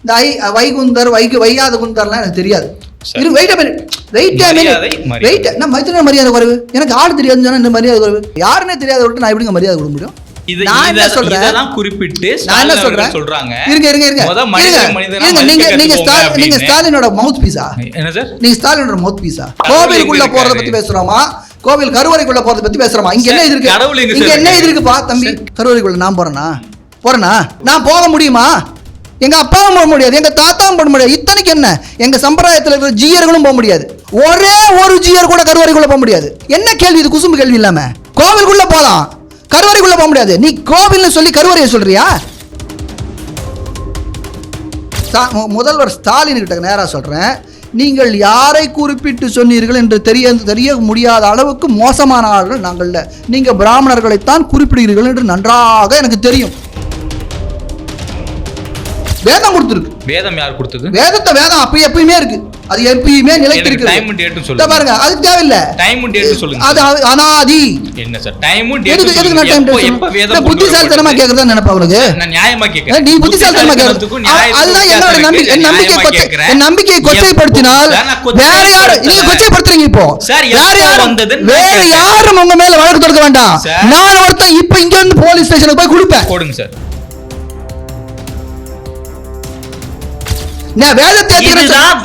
இந்த வைகுந்தர் வையாத குந்தர்லாம் எனக்கு தெரியாது. மரியாதை குறைவு, எனக்கு ஆள் தெரியாதுன்னு சொன்னா இந்த மரியாதை குறைவு, யாருன்னே தெரியாத விட்டு நான் எப்படிங்க மரியாதை கொடுக்க முடியும்? நான் என்ன சொல்றேன், குறிப்பிட்டு நான் என்ன சொல்றேன், நீங்க ஸ்டாலினோட மவுத் பீஸா? நீங்க ஸ்டாலினோட மவுத் பீஸா? கோவிலுக்குள்ள போறத பத்தி பேசுறோமா, கோவில் கருவறைக்குள்ள போறத பத்தி பேசுறோமா? இங்க என்ன இது இருக்கு, இங்க என்ன இது இருக்குப்பா தம்பி? கருவறைக்குள்ள நான் போறேனா? நான் போக முடியுமா? எங்க அப்பாவும் போக முடியாது, எங்க தாத்தாவும் போக முடியாது. இத்தனைக்கு என்ன, எங்க சம்பிரதாயத்தில் இருக்கிற ஜீயர்களும் போக முடியாது. ஒரே ஒரு ஜீயர் கூட கருவறைக்குள்ள போக முடியாது. என்ன கேள்வி இது? குசும்பு கேள்வி இல்லாம கோவிலுக்குள்ள போலாம், கருவறைக்குள்ள போக முடியாது. நீ கோவில்னு சொல்லி கருவறையை சொல்றியா? முதல்வர் ஸ்டாலின் கிட்ட நேரா சொல்றேன், நீங்கள் யாரை குறிப்பிட்டு சொன்னீர்கள் என்று தெரிய முடியாத அளவுக்கு மோசமான ஆள்கள் நாங்கள். நீங்க பிராமணர்களைத்தான் குறிப்பிடுகிறீர்கள் என்று நன்றாக எனக்கு தெரியும். வேதம் கொடுத்துருக்கு. வேதம் யார் கொடுத்தது? வேதம் அப்ப எப்பயுமே இருக்கு, அது எப்பயுமே நிலைத்திருக்கு. டைம் அண்ட் டேட் சொல்லுங்க. பாருங்க, அதுக்கு தேவையில்லை. டைம் அண்ட் டேட் சொல்லுங்க. அது அனாதி. என்ன சார் டைம் அண்ட் டேட்? எதுக்கு நான் டைம் டேட்? எப்ப வேதம் புத்திசாலித்தனமா கேக்குறதா நினைப்பா உனக்கு? நான் நியாயமா கேக்குறேன். நீ புத்திசாலித்தனமா கேக்குறதுக்கு அதுதான் என்னோட நம்பிக்கையை கொச்சைப்படுத்தினால் வேற யாரு நீங்க கொச்சைப்படுத்துறீங்க? இப்போ வேற யாரும் உங்க மேல வழக்கு தொடுக்க வேண்டாம். நான் ஒருத்தன் இப்ப இங்க இருந்து போலீஸ் ஸ்டேஷனுக்கு போய் கொடுப்பேன். போடுங்க சார்.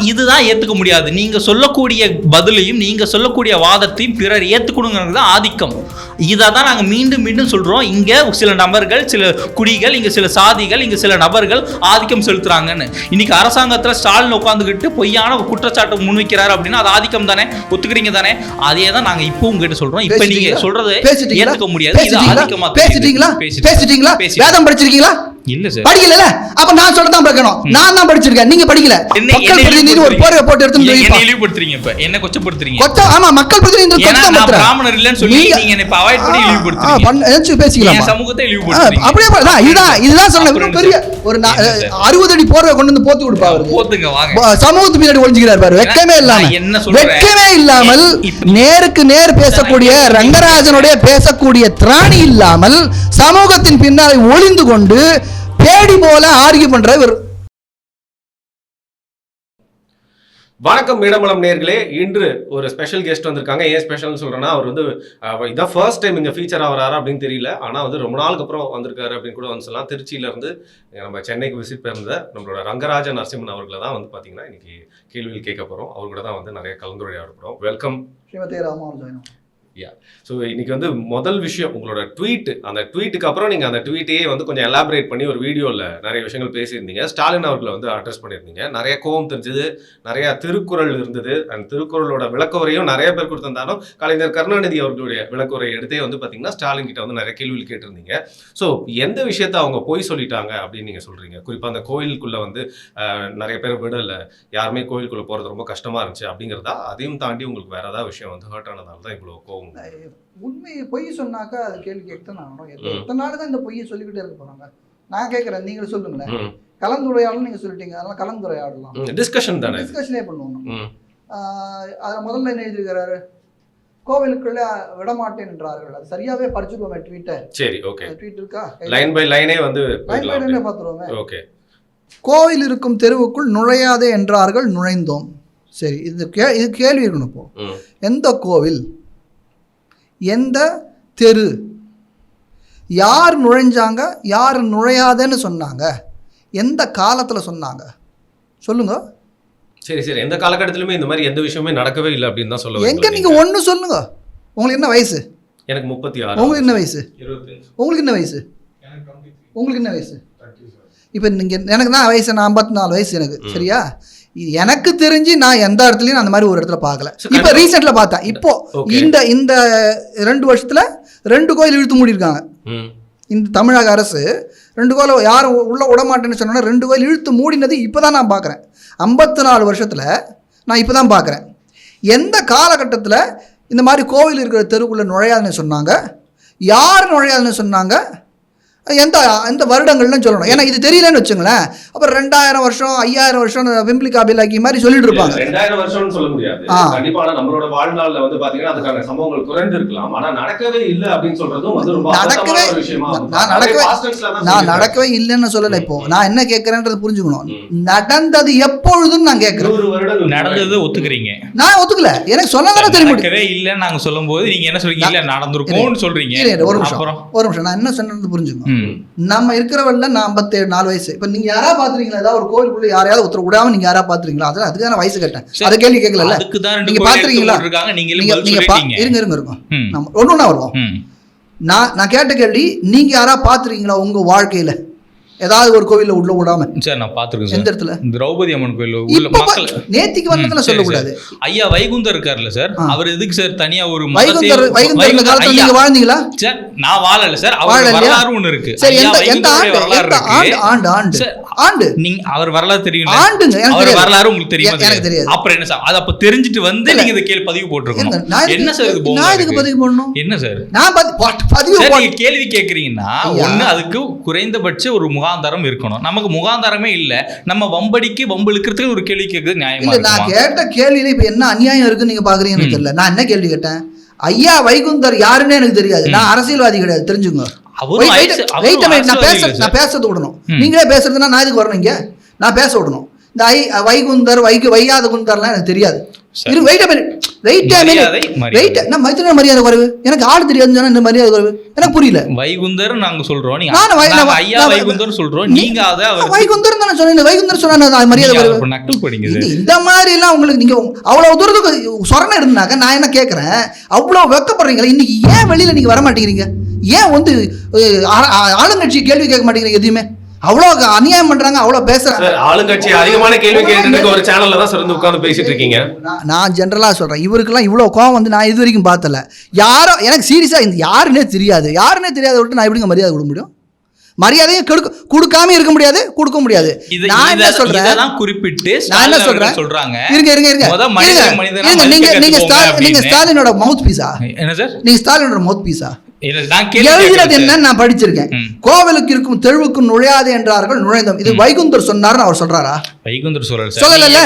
இதுதான் ஏத்துக்க முடியாது. நீங்க சொல்லக்கூடிய பதிலையும் நீங்க சொல்லக்கூடிய வாதத்தையும் பிறர் ஏத்துக்கணுங்கிறது ஆதிக்கம். இதான் நாங்க மீண்டும் மீண்டும் சொல்றோம். இங்க சில நபர்கள், சில குடிகள், இங்க சில சாதிகள், இங்க சில நபர்கள் ஆதிக்கம் செலுத்துறாங்கன்னு. இன்னைக்கு அரசாங்கத்துல ஸ்டாலின் உட்காந்துக்கிட்டு பொய்யான குற்றச்சாட்டு முன்வைக்கிறாரு அப்படின்னா அது ஆதிக்கம் தானே, ஒத்துக்கிறீங்க தானே? அதே தான் நாங்க இப்போ உங்ககிட்ட சொல்றோம். இப்ப நீங்க சொல்றது ஏத்துக்க முடியாது. இது ஆதிக்கமா பேசிட்டீங்களா? வேதம் படிச்சிருக்கீங்களா? இல்ல சார், படிக்கல. அப்ப நான் சொல்றதான் படிக்கணும். நான் தான் படிச்சிருக்கேன், நீங்க படிக்கல. மக்கள் பிரதிநிதி ஒரு போர்வை போட்டு எடுத்து என்ன இழிவுபடுத்துறீங்க? இப்ப என்ன கொச்சப்படுத்துறீங்க? ஆமா, மக்கள் பிரதிநிதி கொச்சப்படுத்துறீங்க. பிராமணர் இல்லன்னு சொல்லி நீங்க என்ன அவாய்ட் பண்ணி இழிவுபடுத்துறீங்க. பேசிக்கலாம், சமூகத்தை இழிவுபடுத்துறீங்க. அப்படியே இதுதான் சொன்ன பெரிய ஒரு 60 அடி போர்வை கொண்டு வந்து போத்து கொடுப்பா. போத்துங்க வாங்க. சமூகத்து பின்னாடி ஒளிஞ்சுக்கிறார் பாரு. வெட்கமே இல்லாமல் நேருக்கு நேர் பேசக்கூடிய ரங்கராஜனுடைய பேசக்கூடிய திராணி இல்லாமல் சமூகத்தின் பின்னால் ஒளிந்து கொண்டு பேடி போல ஆர்கியூ பண்ற இவர். வணக்கம் மீடமலம் நேர்களே, இன்று ஒரு ஸ்பெஷல் கெஸ்ட் வந்திருக்காங்க. ஏன் ஸ்பெஷல்னு சொல்றேன்னா, அவர் வந்து இதான் ஃபர்ஸ்ட் டைம் இங்கே ஃபீச்சர் ஆகிறாரா அப்படின்னு தெரியல. ஆனால் வந்து ரொம்ப நாளுக்கு அப்புறம் வந்திருக்காரு அப்படின்னு கூட வந்து சொல்லலாம். திருச்சியிலேருந்து நம்ம சென்னைக்கு விசிட் பண்ணிருந்த நம்மளோட ரங்கராஜ நரசிம்மன் அவர்களை தான் வந்து பார்த்தீங்கன்னா இன்னைக்கு கேள்வியில் கேட்க போகிறோம். அவர் கூட தான் வந்து நிறைய கலந்துரையாட போகிறோம். வெல்கம். ஸோ இன்னைக்கு வந்து முதல் விஷயம் உங்களோட ட்வீட். அந்த ட்வீட்டுக்கு அப்புறம் நீங்கள் அந்த ட்வீட்டையே வந்து கொஞ்சம் எலாபரேட் பண்ணி ஒரு வீடியோவில் நிறைய விஷயங்கள் பேசியிருந்தீங்க. ஸ்டாலின் அவர்களை வந்து அட்ரஸ் பண்ணியிருந்தீங்க. நிறைய கோபம் தெரிஞ்சது, நிறைய திருக்குறள் இருந்தது. அந்த திருக்குறளோட விளக்குறையும் நிறைய பேர் கொடுத்திருந்தாலும் கலைஞர் கருணாநிதி அவர்களுடைய விளக்குறை எடுத்தே வந்து பார்த்தீங்கன்னா ஸ்டாலின் கிட்ட வந்து நிறைய கேள்விகள் கேட்டிருந்தீங்க. ஸோ எந்த விஷயத்த அவங்க போய் சொல்லிட்டாங்க அப்படின்னு நீங்கள் சொல்கிறீங்க? குறிப்பாக அந்த கோயிலுக்குள்ளே வந்து நிறைய பேர் விடலை, யாருமே கோயிலுக்குள்ளே போகிறது ரொம்ப கஷ்டமாக இருந்துச்சு அப்படிங்கிறதா? அதையும் தாண்டி உங்களுக்கு வேற ஏதாவது விஷயம் வந்து ஹர்ட் ஆனதால தான் இவ்வளோ கோவம்? உண்மையை பொய் சொன்னாக்கா அது கேள்வி கேட்கத்தான் ஆகணும். எத்தனை நாள் தான் இந்த பொய்யை சொல்லிக்கிட்டே இருக்க போறாங்க? நான் கேட்கறேன், நீங்க சொல்லுங்களேன். கலந்துரையாடல் நீங்க சொல்லிட்டீங்க, அதனால கலந்துரையாடலாம், டிஸ்கஷன் தானே, டிஸ்கஷனே பண்ணுவோம். அதில் முதல்ல என்ன எழுதிருக்கிறாரு? கோவிலுக்குள்ள விடமாட்டேன் என்றார்கள். அது சரியாவே படிச்சுக்கோமே ட்வீட்டை. சரி, ஓகே. ட்வீட் இருக்கா? லைன் பை லைனே வந்து லைன் பை லைனே பார்த்துருவோமே. ஓகே. கோவில் இருக்கும் தெருவுக்குள் நுழையாதே என்றார்கள், நுழைந்தோம். சரி, இது கேள்வி இருக்கணும். இப்போ எந்த கோவில், எந்த தெரு, யார் நுழைஞ்சாங்க, யார் நுழையாதேன்னு சொன்னாங்க, எந்த காலத்தில் சொன்னாங்க சொல்லுங்க. சரி சரி, எந்த காலகட்டத்திலுமே இந்த மாதிரி எந்த விஷயமே நடக்கவே இல்லை அப்படின்னு தான் சொல்லுவாங்க. எங்க நீங்க ஒன்று சொல்லுங்க. உங்களுக்கு என்ன வயசு? எனக்கு 36. உங்களுக்கு என்ன வயசு? 25. உங்களுக்கு என்ன வயசு? உங்களுக்கு என்ன வயசு? இப்போ நீங்கள் எனக்கு தான் வயசு, நான் 54 வயசு எனக்கு. சரியா? எனக்கு தெரிஞ்சு நான் எந்த இடத்துலையும் அந்த மாதிரி ஒரு இடத்துல பார்க்கல. இப்போ ரீசெண்டில் பார்த்தேன். இப்போ இந்த 2 வருஷத்துல 2 கோயில் இழுத்து மூடியிருக்காங்க. இந்த தமிழக அரசு 2 கோயில் யாரும் உள்ள விடமாட்டேன்னு சொன்னோன்னா 2 கோயில் இழுத்து மூடினது இப்போ தான் நான் பார்க்குறேன். 54 வருஷத்தில் நான் இப்போ தான் பார்க்குறேன். எந்த காலகட்டத்தில் இந்த மாதிரி கோவில் இருக்கிற தெருவுக்குள்ளே நுழையாதுன்னு சொன்னாங்க, யார் நுழையாதுன்னு சொன்னாங்க, எந்த வருடங்கள்னு சொல்லணும். ஏன்னா இது தெரியலன்னு வச்சுங்களேன், அப்புறம் 2000 வருஷம் 5000 வருஷம் வெம்பிலி காபிலாக்கி மாதிரி சொல்லிட்டு இருப்பாங்க. 2000 வருஷம்னு சொல்ல முடியாது கண்டிப்பா. நம்மளோட வாழ்நாள்ல வந்து பாத்தீங்கன்னா அதுக்கான சம்பவங்கள் குறைந்து இருக்கலாம். ஆனா நடக்கவே இல்லை அப்படின்னு சொல்றதும் வந்து ரொம்ப நடக்கவே விஷயமா. நான் நடக்கவே இல்லைன்னு சொல்லல. இப்போ நான் என்ன கேட்கறேன்றது புரிஞ்சுக்கணும். நடந்தது எப்பொழுதுன்னு நான் கேட்கிறேன். நடந்தது ஒத்துக்கிறீங்க, நான் ஒத்துக்கல. எனக்கு சொல்லதானே தெரியும். நடக்கவே இல்லைன்னு நாங்க சொல்லும் போது நீங்க என்ன சொல்றீங்க? இல்ல நடந்திருக்கும்னு சொல்றீங்க. ஒரு நிமிஷம் நான் என்ன சொன்னது புரிஞ்சுக்கணும். நம்ம இருக்கிறவள்ள நான் 54 வயசு. இப்ப நீங்க யாரா பாத்துறீங்களா? ஏதாவது ஒரு கோயிலுக்குள்ள யாரையாவது ஒருத்தர் விடாம நீங்க யாரா பாத்துறீங்களா? அதுக்கு தான் வயசு கேட்டேன். அது கேள்வி கேட்கல. நீங்க பாத்துறீங்களா? இருங்க நம்ம ஒண்ணு வருவோம். நான் கேட்ட கேள்வி, நீங்க யாரா பாத்துறீங்களா உங்க வாழ்க்கையில ஏதாவது ஒரு கோவில்ல உள்ள விடாம? சார் நான் பாத்துருக்கேன். எந்த இடத்துல? திரௌபதி அம்மன் கோயில் உள்ள மக்கள் நேத்திக்கு வந்ததுல சொல்லக்கூடாது. ஐயா வைகுந்தர் இருக்காருல்ல சார், அவர் எதுக்கு சார் தனியா ஒரு வைகுந்தர் காலத்துல நீங்க வாழ்ந்தீங்களா? சார் நான் வாழல சார். அவர் வரலாறு ஒண்ணு இருக்கு. சரி, எந்த ஆண்டு நீங்க அவர் வரலாறு தெரியும்? ஆண்டுங்க அவர் வரலாறு உங்களுக்கு தெரியுமா? எனக்கு தெரியாது. அப்புறம் என்ன சார், அது அப்ப தெரிஞ்சிட்டு வந்து நீங்க இந்த கேள்வி பதிவு போட்டுருக்கணும். என்ன சார் இது? நான் இதுக்கு பதிவு பண்ணணும். என்ன சார் நான் பதிவு நீங்க கேள்வி கேக்குறீங்கன்னா ஒண்ணு அதுக்கு குறைந்தபட்ச ஒரு முகாந்தாரம் இருக்கணும். நமக்கு முகாந்தாரமே இல்ல. நம்ம வம்படிக்கு வம்பு இழுக்கிறதுக்கு ஒரு கேள்வி கேட்குறது நியாயமா? இல்ல, நான் கேட்ட கேள்வியில இப்ப என்ன அநியாயம் இருக்குன்னு நீங்க பாக்குறீங்கன்னு தெரியல. நான் என்ன கேள்வி கேட்டேன்? ஐயா வைகுந்தர் யாருன்னு எனக்கு தெரியாது. நான் அரசியல்வாதி கிடையாது, தெரிஞ்சுங்க. நான் பேசுறது விடணும். நீங்களே பேசுறதுன்னா நான் இதுக்கு வரணும். இங்க நான் பேச விடணும். இந்த வைகுந்தர் வையாத குந்தர்லாம் எனக்கு தெரியாது. மரியாதை குறைவு. எனக்கு ஆள் தெரியாதுன்னு சொன்னா மரியாதை குறைவு. எனக்கு புரியல. வைகுந்தர் நாங்க சொல்றோம், ஐயா வைகுந்தர் சொல்றோம். நீங்க வைகுந்தர் தானே சொன்னீங்க. வைகுந்தர் சொன்னா மரியாதை குறைவு. நக்கல் படிங்க. இந்த மாதிரி எல்லாம் உங்களுக்கு நீங்க அவ்வளவு தூரத்துக்கு சொரணை இருந்தாக்க நான் என்ன கேட்கறேன், அவ்வளவு வெக்கப்படுறீங்களா? இன்னைக்கு ஏன் வெளியில நீங்க வர மாட்டேங்கிறீங்க? ஏன் வந்து ஆளுங்கட்சி கேள்வி கேட்க மாட்டேங்கிறீங்க? எதுவுமே அவ்வளவு அநியாயம் பண்றாங்க, அவ்வளவு பேசுறாங்க. ஆளுங்கட்சி அதிகமான கேள்வி கேட்டுட்டு ஒரு சேனல்ல தான் சிறந்து உட்கார்ந்து பேசிட்டு இருக்கீங்க. நான் ஜெனரலா சொல்றேன், இவருக்கெல்லாம் இவ்வளவு கோவம் வந்து நான் இது வரைக்கும் பார்த்தல. யாரோ எனக்கு சீரியஸா இந்த யாருன்னே தெரியாது விட்டு நான் எப்படிங்க மரியாதை கொடுக்க முடியும்? மரியாதையும் கொடுக்காம இருக்க முடியாது, கொடுக்க முடியாது. நான் என்ன சொல்றேன், குறிப்பிட்டு நான் என்ன சொல்றேன், நீங்க ஸ்டாலினோட மவுத் பீஸா? என்ன சார் நீங்க ஸ்டாலினோட மவுத் பீஸா? எழுதுறது என்ன நான் படிச்சிருக்கேன். கோவிலுக்கு இருக்கும் தெருவுக்கு நுழையாது என்றார்கள், நுழைந்தோம். இது வைகுந்தர் சொன்னார்னு அவர் சொல்றாரா? வைகுந்தர் சொல்லல.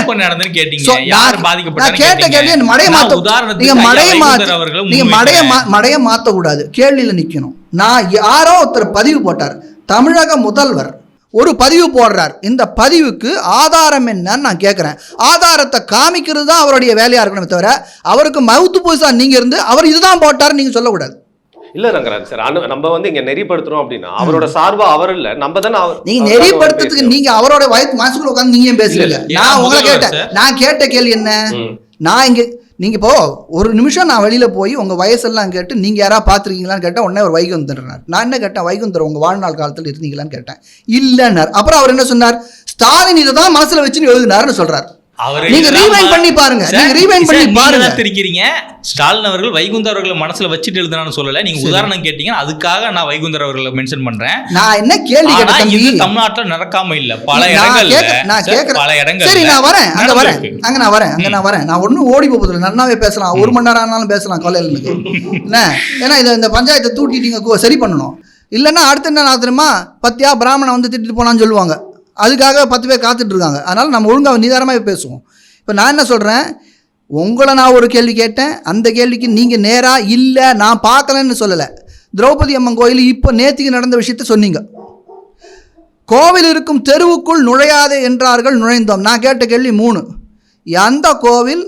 மடைய மாத்த கூடாது, கேள்வியில நிக்கணும். நான் யாரோ ஒருத்தர் பதிவு போட்டார், தமிழக முதல்வர் ஒரு பதிவு போடுறார். இந்த பதிவுக்கு ஆதாரம் என்னன்னு நான் கேட்கிறேன். ஆதாரத்தை காமிக்கிறது தான் அவருடைய வேலையா இருக்கணுமே தவிர அவருக்கு மவுத்து பூசா நீங்க இருந்து அவர் இதுதான் போட்டார் நீங்க சொல்லக்கூடாது. இல்ல ரங்கராஜ் சார், நம்ம வந்து இங்க நெறிப்படுத்துறோம் அப்படின்னா அவரோட சார்பா அவர் இல்ல, நம்ம தானே. நீங்க நெறிப்படுத்துறதுக்கு நீங்க அவரோட வயசு மாசுக்குள்ள உட்காந்து நீங்க பேசல. நான் உங்களை கேட்டேன், நான் கேட்ட கேள்வி என்ன, நான் இங்க நீங்க இப்போ ஒரு நிமிஷம் நான் வெளியில போய் உங்க வயசெல்லாம் கேட்டு நீங்க யாரா பாத்துருக்கீங்களான்னு கேட்டா உடனே ஒரு வைகுந்தர். நான் என்ன கேட்டேன், வைகுந்தர் உங்க வாழ்நாள் காலத்தில் இருந்தீங்களான்னு கேட்டேன். இல்லைன்னார். அப்புறம் அவர் என்ன சொன்னார், ஸ்டாலின் இதை தான் மனசுல வச்சுன்னு எழுதினாருன்னு சொல்றாரு. நீங்க ரீவைண்ட் பண்ணி பாருங்க, நீங்க ரீவைண்ட் பண்ணி பாருங்க. தெரிக்கிறீங்க ஸ்டாலின் அவர்கள் வைகுந்தர் அவர்களை மனசுல வச்சிட்டு எழுதுனான்னு சொல்லல. நீங்க உதாரணம் கேட்டீங்க, அதுக்காக நான் வைகுந்தர் அவர்களை மென்ஷன் பண்றேன். நான் என்ன கேள்வி கேட்டேன், இது தமிழ்நாட்டுல நடக்காம இல்ல, பல இடங்கள்ல நான் கேக்குறேன், பல இடங்கள்ல. சரி நான் வரேன், அங்க வரேன். நான் ஒன்னும் ஓடி போகுது, நன்னாவே பேசலாம், 1 மணி நேரம் ஆனாலும் பேசலாம் காலையில என்ன. ஏன்னா இந்த பஞ்சாயத்தை தூட்டிட்டீங்க, சரி பண்ணணும். இல்லைன்னா அடுத்து என்ன தெரியுமா, பத்தியா பிராமணன் வந்து திட்டிட்டு போனான்னு சொல்லுவாங்க. அதுக்காக 10 பேர் காத்துட்டு இருக்காங்க. அதனால் நம்ம ஒழுங்காக நிதானமாக பேசுவோம். இப்போ நான் என்ன சொல்கிறேன், உங்களை நான் ஒரு கேள்வி கேட்டேன், அந்த கேள்விக்கு நீங்கள் நேராக இல்லை நான் பார்க்கலன்னு சொல்லலை. திரௌபதி அம்மன் கோயில் இப்போ நேற்றுக்கு நடந்த விஷயத்த சொன்னீங்க. கோவில் இருக்கும் தெருவுக்குள் நுழையாதே என்றார்கள், நுழைந்தோம். நான் கேட்ட கேள்வி 3. எந்த கோவில்,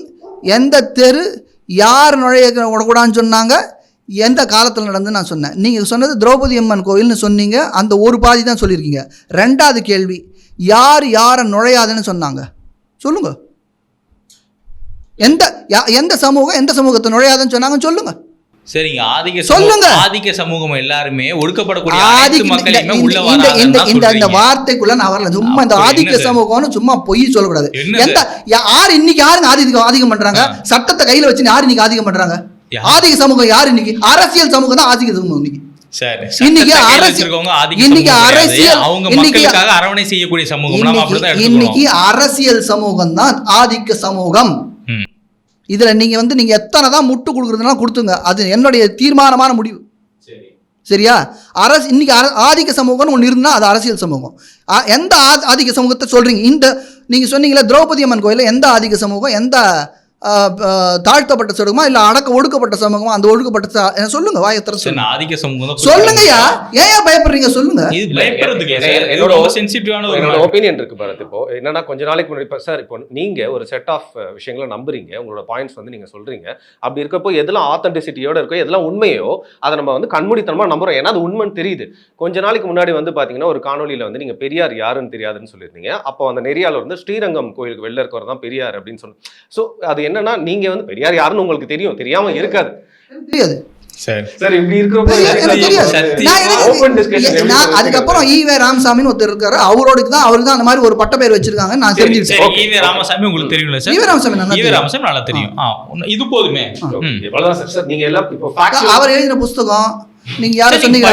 எந்த தெரு, யார் நுழைய விடக்கூடாதுன்னு சொன்னாங்க, எந்த காலத்தில் நடந்து நான் சொன்னேன். நீங்கள் சொன்னது திரௌபதி அம்மன் கோவில்னு சொன்னீங்க, அந்த ஒரு பாதி தான் சொல்லியிருக்கீங்க. 2வது கேள்வி, யாரை நுழையாதுன்னு சொன்னாங்க சொல்லுங்க. எந்த சமூகம் எந்த சமூகத்தை நுழையாதுன்னு சொன்னாங்கன்னு சொல்லுங்க. சரிங்க, சொல்லுங்க. ஆதிக்க சமூகம் எல்லாருமே ஒடுக்கப்படக்கூடிய மக்களையுமே உள்ள வராங்க. இந்த வார்த்தைக்குள்ள நான் வரல. சும்மா இந்த ஆதிக்க சமூகம்னு சும்மா பொய் சொல்லக்கூடாது. இன்னைக்கு யாருங்க ஆதிக்கம் பண்றாங்க? சட்டத்தை கையில வச்சு யாரு இன்னைக்கு ஆதிக்கம் பண்றாங்க? ஆதிக்க சமூகம் யாரு இன்னைக்கு? அரசியல் சமூகம் தான் ஆதிக்க சமூகம். இன்னைக்கு அரசியல் சமூகம் தான் ஆதிக்க சமூகம். இதுல நீங்க எத்தனை தான் முட்டு கொடுக்குறதுனா கொடுத்துங்க, அது என்னுடைய தீர்மானமான முடிவு. சரியா? இன்னைக்கு ஆதிக்க சமூகம்னு ஒன்று இருந்தால் அது அரசியல் சமூகம். எந்த ஆதிக்க சமூகத்தை சொல்கிறீங்க? இந்த நீங்கள் சொன்னீங்களே திரௌபதி அம்மன் கோயிலில் எந்த ஆதிக்க சமூகம், எந்த தாழ்த்தப்பட்ட சமூகமா இல்ல ஒடுக்கப்பட்ட சமூகமா? அந்த ஒடுக்கப்பட்ட சொல்லுங்க, வாயை திறந்து ஆதிக்க சமூகம் சொல்லுங்கய்யா. ஏன் பயப்படுறீங்க சொல்லுங்க. என்னோட ஒப்பீனியன் இருக்கு பாரத். இப்போ என்னன்னா கொஞ்ச நாளைக்கு முன்னாடி சார், இப்போ நீங்க ஒரு செட் ஆஃப் விஷயங்களை நம்புறீங்க, உங்களோட பாயிண்ட்ஸ் வந்து நீங்க சொல்றீங்க. அப்படி இருக்கப்போ எதெல்லாம் ஆத்தென்டிசிட்டியோட இருக்கோ, எதெல்லாம் உண்மையோ அதை நம்ம வந்து கண்மூடித்தனமா நம்புறோம். ஏன்னா அது உண்மைன்னு தெரியுது. கொஞ்ச நாளைக்கு முன்னாடி வந்து பாத்தீங்கன்னா ஒரு காணொலியில வந்து நீங்க பெரியார் யாருன்னு தெரியாதுன்னு சொல்லியிருந்தீங்க. அப்போ அந்த நெறியாளர் வந்து ஸ்ரீரங்கம் கோயிலுக்கு வெளில இருக்கவர் தான் பெரியார் அப்படின்னு சொல்லி. ஸோ அது என்னன்னா நீங்க வந்து பெரியார் யாருன்னு உங்களுக்கு தெரியும், தெரியாம இருக்காது. தெரியாது சார். இப்படி இருக்கிறப்ப அதுக்கப்புறம் ஈவே ராமசாமின்னு ஒருத்தர் இருக்காரு, அவருக்கு தான் அந்த மாதிரி ஒரு பட்ட பேர் வச்சிருக்காங்க. நான் தெரிஞ்சுக்கிட்டேன். ஈவே ராமசாமி உங்களுக்கு தெரியும்ல சார்? ஈவே ராமசாமி நல்லா தெரியும். இது போதுமே. சார் நீங்க எல்லாம் இப்போ அவர் எழுதின புத்தகம் நீங்க யாரும் சொன்னீங்க,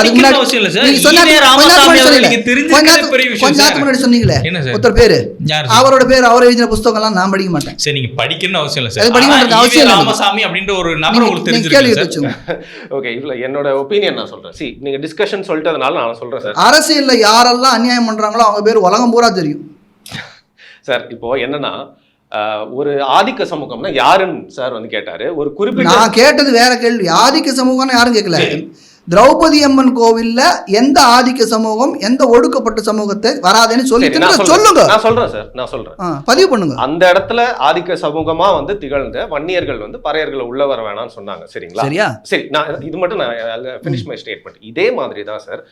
சொன்னீங்களே ஒருத்தர் பேரு, அவரோட பேர் அவர் எழுதின புத்தகம் எல்லாம் நான் படிக்க மாட்டேன். சரி, நீங்க படிக்கணும்னு அவசியம் இல்ல சார். படிக்க அவசியம் இல்ல. ராமசாமி அப்படின்ற ஒரு நபர் உங்களுக்கு தெரிஞ்சிருக்கு. ஓகே, இல்ல என்னோட ஒபினியன் நான் சொல்றேன். see நீங்க டிஸ்கஷன் சொல்லிட்டதனால நான் சொல்றேன் சார். அரசியல்ல யாரெல்லாம் அநியாயம் பண்றாங்களோ அவங்க பேர் உலகம் பூரா தெரியும் சார். இப்போ என்னன்னா ஒரு ஆதிக்க சமூகம்னா யாருன்னு சார் வந்து கேட்டாரு. ஒரு குறிப்பிட்ட நான் கேட்டது வேற கேள்வி. ஆதிக்க சமூகம்னு யாரும் கேட்கல. திரௌபதி அம்மன் கோவில்ல எந்த ஆதிக்க சமூகம், எந்த ஒடுக்கப்பட்ட சமூகத்தை வராதுன்னு சொல்லுங்க. நான் சொல்றேன் சார், நான் சொல்றேன், பதிவு பண்ணுங்க. அந்த இடத்துல ஆதிக்க சமூகமா வந்து திகழ்ந்த வன்னியர்கள் வந்து பறையர்களை உள்ள வர வேணாம்னு சொன்னாங்க. சரிங்களா? சரியா? சரி, நான் இது மட்டும் நான் ஃபினிஷ் மை ஸ்டேட்மெண்ட். இதே மாதிரி தான் சார்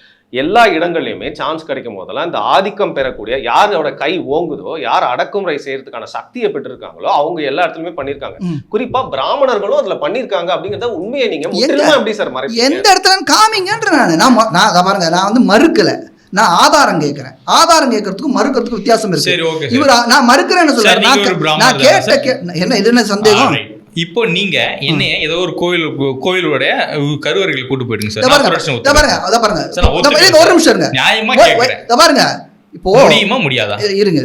எல்லா இடங்கள்லையுமே சான்ஸ் கிடைக்கும் போதெல்லாம் இந்த ஆதிக்கம் பெறக்கூடிய யாரோட கை ஓங்குதோ, யார் அடக்குமுறை செய்யறதுக்கான சக்தியை பெற்றிருக்காங்களோ அவங்க எல்லா இடத்துலயுமே பண்ணிருக்காங்க. குறிப்பா பிராமணர்களும் அதுல பண்ணிருக்காங்க அப்படிங்கறத உண்மையை நீங்க முற்றிலுமா எப்படி சார் மறைப்பீங்க? எந்த இடத்துல காமிங்கன்ற நான் பாருங்க, நான் வந்து மறுக்கல, நான் ஆதாரம் கேட்கிறேன். ஆதாரம் கேட்கறதுக்கும் மறுக்கிறதுக்கும் வித்தியாசம் இருக்கு. இவர் நான் மறுக்கிறேன்னு சொல்றேன். நான் கேட்ட என்ன இது என்ன சந்தேகம்? இப்போ நீங்க என்ன ஏதோ ஒரு கோயிலோட கருவறைகளை கூட்டு போயிடுங்க சார். பாருங்க ஒரு நிமிஷம் இருங்க. நியாயமா கேக்குறேன். பாருங்க, இப்போ முடியுமா முடியாதா? இருங்க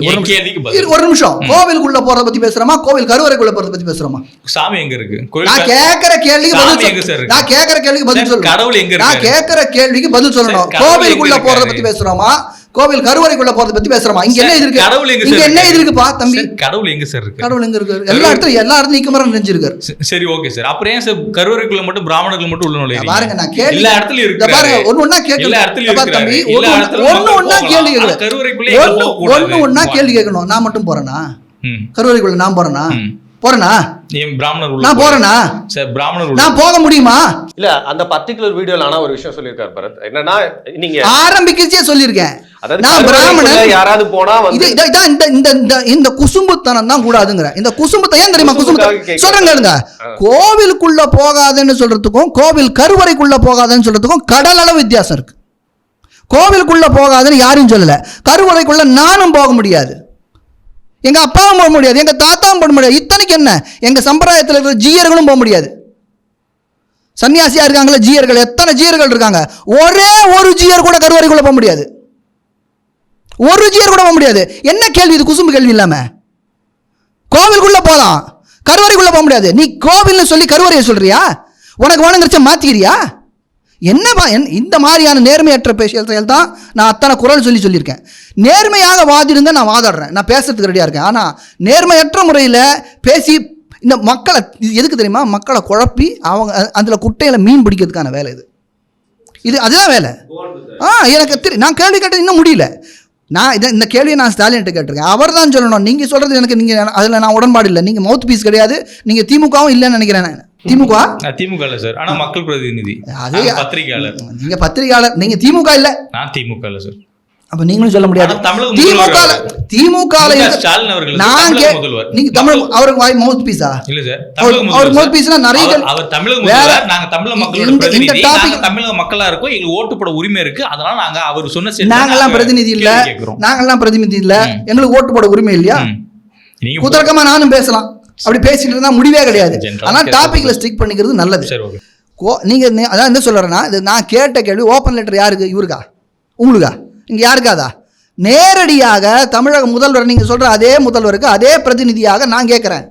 ஒரு நிமிஷம். கோவிலுக்குள்ள போறத பத்தி பேசுறோமா, கோவில் கருவறைக்குள்ள போறத பத்தி பேசுறோமா? சாமி எங்க இருக்கு? நான் கேக்குற கேள்விக்கு பதில் சொல்லு. நான் கேக்குற கேள்விக்கு பதில் சொல்லு. கடவுள் எங்க இருக்கு? நான் கேக்குற கேள்விக்கு பதில் சொல்லணும். கோவிலுக்குள்ள போறத பத்தி பேசுறோமா, கோவில் கருவறைக்குள்ள போறத பத்தி பேசுறோமா? இங்க என்ன இருக்கு? கடவுள் எங்க? இங்க என்ன இருக்குப்பா தம்பி? கடவுள் எங்க சார் இருக்கு? கடவுள் எங்க இருக்கு? எல்லா இடத்துலயும் நீக்கமரம் நெஞ்சிருக்காரு. சரி, ஓகே சார். அப்புறம் ஏன் சார் கருவறைக்குள்ள மட்டும் பிராமணர்கள் மட்டும் உள்ள நுழையறீங்க? பாருங்க, நான் கேள்வி எல்லா இடத்துலயும் இருக்கு. பாருங்க, ஒண்ணா கேட்கணும். எல்லா இடத்துலயும் இருக்கு தம்பி. ஒண்ணா கேள்வி கேட்கணும். கருவறைக்குள்ள ஒண்ணா கேள்வி கேட்கணும். நான் மட்டும் போறேனா? கருவறைக்குள்ள நான் போறேனா? போறேனா? நான் போறேனா? சார், பிராமணர் நான் போக முடியுமா? இல்ல, அந்த பர்టిక్యులர் வீடியோல ஆனா ஒரு விஷயம் சொல்லிருக்காரு பரத். என்னன்னா நீங்க ஆரம்பிக்கச்சே சொல்லிருக்கேன், நான் பிராமணன். யாராவது போனா வந்து இந்த குசும்புத்தனம் தான் கூடாதுங்கற. இந்த குசும்புத்தனம் ஏன் தெரியுமா? குசும்புத்தனம் சொல்றேங்க. கோவிலுக்குள்ள போகாதேன்னு சொல்றதுக்கும் கோவில் கருவறைக்குள்ள போகாதேன்னு சொல்றதுக்கும் கடல் அளவு வித்தியாசம் இருக்கு. கோவிலுக்குள்ள போகாதேன்னு யாரும் சொல்லல, கருவறைக்குள்ள நானும் போக முடியாது, எங்க அப்பாவும் போக முடியாது, எங்க தாத்தாவும் போக முடியாது. இத்தனைக்கு என்ன, எங்க சம்பிரதாயத்தில் இருக்கிற ஜீயர்களும் போக முடியாது. சன்னியாசியா இருக்காங்களா ஜீயர்கள், எத்தனை ஜீயர்கள் இருக்காங்க, ஒரே ஒரு ஜீயர் கூட கருவறைக்குள்ள போக முடியாது. ஒரு ஜீயர் கூட போக முடியாது. என்ன கேள்வி இது? குசும்பு கேள்வி இல்லாம கோவிலுக்குள்ள போலாம், கருவறைக்குள்ள போக முடியாது. நீ கோவில்னு சொல்லி கருவறையை சொல்றியா? உனக்கு வேணுங்கிறச்ச மாத்திக்கிறியா? என்னப்பா இந்த மாதிரியான நேர்மையற்ற செயல் தான் நான் அத்தனை குரல் சொல்லியிருக்கேன். நேர்மையாக வாதிருந்தா நான் வாதாடுறேன், நான் பேசுறதுக்கு ரெடியாக இருக்கேன். ஆனால் நேர்மையற்ற முறையில் பேசி இந்த மக்களை எதுக்கு தெரியுமா? மக்களை குழப்பி அவங்க அதில் குட்டையில் மீன் பிடிக்கிறதுக்கான வேலை இது அதுதான் வேலை. எனக்கு நான் கேள்வி கேட்டது இன்னும் முடியல. நான் இந்த கேள்வியை நான் ஸ்டாலின்கிட்ட கேட்டிருக்கேன். அவர் தான் சொல்லணும். நீங்கள் சொல்கிறது எனக்கு நீங்கள் அதில் நான் உடன்பாடு இல்லை. நீங்கள் மவுத் பீஸ் கிடையாது, நீங்கள் திமுகவும் இல்லைன்னு நினைக்கிறேன். திமுக இல்ல சார், ஆனா மக்கள் பிரதிநிதி, அது பத்திரிகையாளர். நீங்க பத்திரிகையாளர், நீங்க திமுக இல்ல. நான் திமுக இல்ல சார். அப்ப நீங்களும் சொல்ல முடியாது. திமுக ஸ்டாலின் அவர்கள் முதல்வர். நீங்க தமிழ் அவருக்கு வாய் மவுத் பீஸா? இல்ல சார், அவர் மவுத் பீஸ்னா நிறைய அவர் தமிழக முதல்வர். நாங்க தமிழக மக்களோட பிரதிநிதி, நாங்க தமிழக மக்களா இருக்கோம், எங்களுக்கு ஓட்டு போட உரிமை இருக்கு. அதனால நாங்க அவர் சொன்ன நாங்கெல்லாம் பிரதிநிதி இல்ல, நாங்கெல்லாம் பிரதிநிதி இல்ல, எங்களுக்கு ஓட்டு போட உரிமை இல்லையா? குதர்க்கமா நானும் பேசலாம், அப்படி பேசிட்டு இருந்தா முடிவே கிடையாது. ஆனா டாபிக்ல ஸ்டிக் பண்ணிக்கிறது நல்லது. நீங்க அதான் என்ன சொல்றேன்னா, நான் கேட்ட கேள்வி ஓப்பன் லெட்டர் யாருக்கு? இவருக்கா? உங்களுக்கா? இங்க யாருக்காதா? நேரடியாக தமிழக முதல்வர், நீங்க சொல்ற அதே முதல்வருக்கு அதே பிரதிநிதியாக நான் கேட்கிறேன்,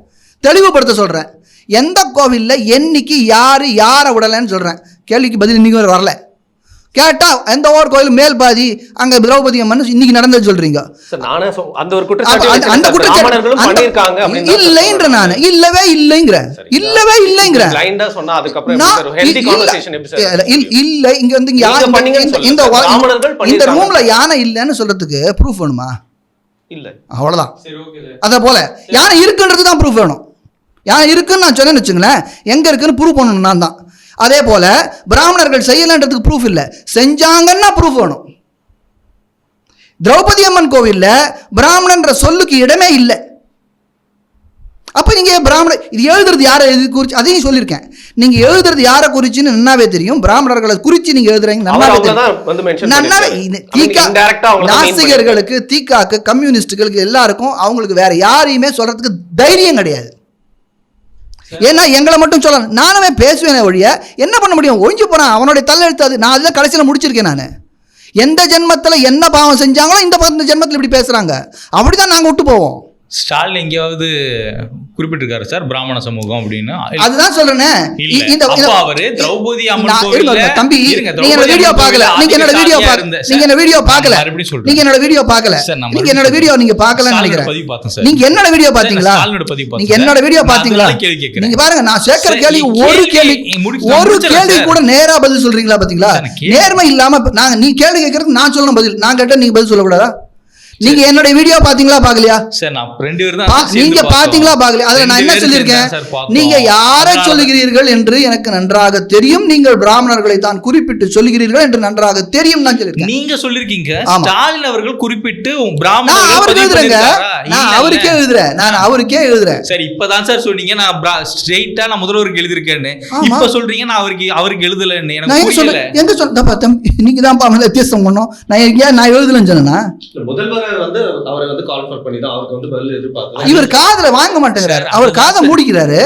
தெளிவுபடுத்த சொல்றேன். எந்த கோவில்ல என்னைக்கு யாரை விடலைன்னு சொல்றேன். கேள்விக்கு பதில் இன்னைக்கு வரல. கேட்டால் எந்த ஒரு கோயில் மேல் பாதி அங்கே திரௌபதி அம்மன் இன்னைக்கு நடந்தது சொல்கிறீங்க. அந்த குற்றச்சாட்டு இல்லைன்ற நான் இல்லவே இல்லைங்கிறேன். இல்லை இங்க வந்து இந்த ரூம்ல யானை இல்லைன்னு சொல்றதுக்கு ப்ரூஃப் வேணுமா? இல்ல, அவ்வளவுதான். அதே போல யானை இருக்குன்றது தான் ப்ரூஃப் வேணும். யானை இருக்குன்னு நான் சொன்னேன்னு வச்சுங்களேன், எங்க இருக்குன்னு ப்ரூவ் பண்ணணும் நான் தான். அதே போல பிராமணர்கள் செய்யலன்றதுக்கு ப்ரூஃப் இல்லை, செஞ்சாங்கன்னா ப்ரூஃப் வேணும். திரௌபதி அம்மன் கோவில்ல பிராமணன்ற சொல்லுக்கு இடமே இல்லை. அப்ப நீங்க பிராமணர் இது எழுதுறது யாரை குறிச்சு அதையும் சொல்லியிருக்கேன். நீங்க எழுதுறது யாரை குறிச்சுன்னு நன்னாவே தெரியும். பிராமணர்களை குறிச்சு நீங்க எழுதுறீங்க நன்னாவே நாசிகர்களுக்கு, தீக்காக்கு, கம்யூனிஸ்டுகளுக்கு எல்லாருக்கும் அவங்களுக்கு வேற யாரையுமே சொல்றதுக்கு தைரியம் கிடையாது. ஏன்னா எங்களை மட்டும் சொல்லலாம், நானுமே பேசுவேன் ஒழிய என்ன பண்ண முடியும்? ஒழிஞ்சு போறான், அவனுடைய தள்ளெழுத்து அது. நான் அதுதான் கடைசியில் முடிச்சிருக்கேன். நான் எந்த ஜென்மத்தில் என்ன பாவம் செஞ்சாங்களோ இந்த ஜென்மத்தில் இப்படி பேசுறாங்க, அப்படிதான் நாங்கள் விட்டு போவோம். ஸ்டாலின் எங்கேயாவது குறிப்பிட்டிருக்காரு சார் பிராமண சமூகம் அப்படின்னு? அதுதான் சொல்றேனே. அவரு திரௌபதி அம்மன் கோவில்ல தம்பி நீங்க என்னோட வீடியோ பார்க்கல, நீங்க என்னோட வீடியோ பார்க்கல, நீங்க என்னோட வீடியோ பார்க்கல, நீங்க என்னோட வீடியோ பார்க்கல, நீங்க என்னோட வீடியோ நீங்க பார்க்கலன்னு நினைக்கிறேன். நீங்க என்னோட வீடியோ பாத்தீங்களா? நீங்க என்னோட வீடியோ பாத்தீங்களா? நீங்க பாருங்க, நான் சேர்க்கிற கேள்வி ஒரு கேள்வி கூட நேரா பதில் சொல்றீங்களா? பாத்தீங்களா? நேர்மை இல்லாம நீ கேள்வி கேட்கறது நான் சொல்லணும் பதில், நான் கேட்டா நீங்க பதில் சொல்லக்கூடாதா? நீங்க என்னோட வீடியோ பாத்தீங்களா பாக்கலையா? நீங்க பாத்தீங்களா பாக்கலையா? அதுல நான் என்ன சொல்லியிருக்கேன்? நீங்க யாரை சொல்லுகிறீர்கள் என்று எனக்கு நன்றாக தெரியும். நீங்கள் பிராமணர்களை தான் குறிப்பிட்டு சொல்லுகிறீர்கள் என்று நன்றாக தெரியும். நான் சொல்லியிருக்கேன். நீங்க சொல்லிருக்கீங்க ஸ்டாலின் அவர்கள் குறிப்பிட்டு நான் அவருக்கே எழுதுறேன். சரி, இப்பதான் சார் சொன்னீங்க நான் ஸ்ட்ரெயிட்டா நான் முதல்வருக்கு எழுதிருக்கேன்னு. இப்ப சொல்றீங்க நான் அவருக்கு எழுதலன்னு. எனக்கு புரியல. எங்க சொல்ல நீங்க தான் வித்தியாசம் பண்ணோம். நான் எழுதலன்னு சொன்னா முதல்வர் அவரை கால் பண்ணி தான் அவருக்கு பதில் எதிர்பார்த்து இவர் காதுல வாங்க மாட்டேங்கிறாரு. அவர் காதை மூடிக்கிறாரு.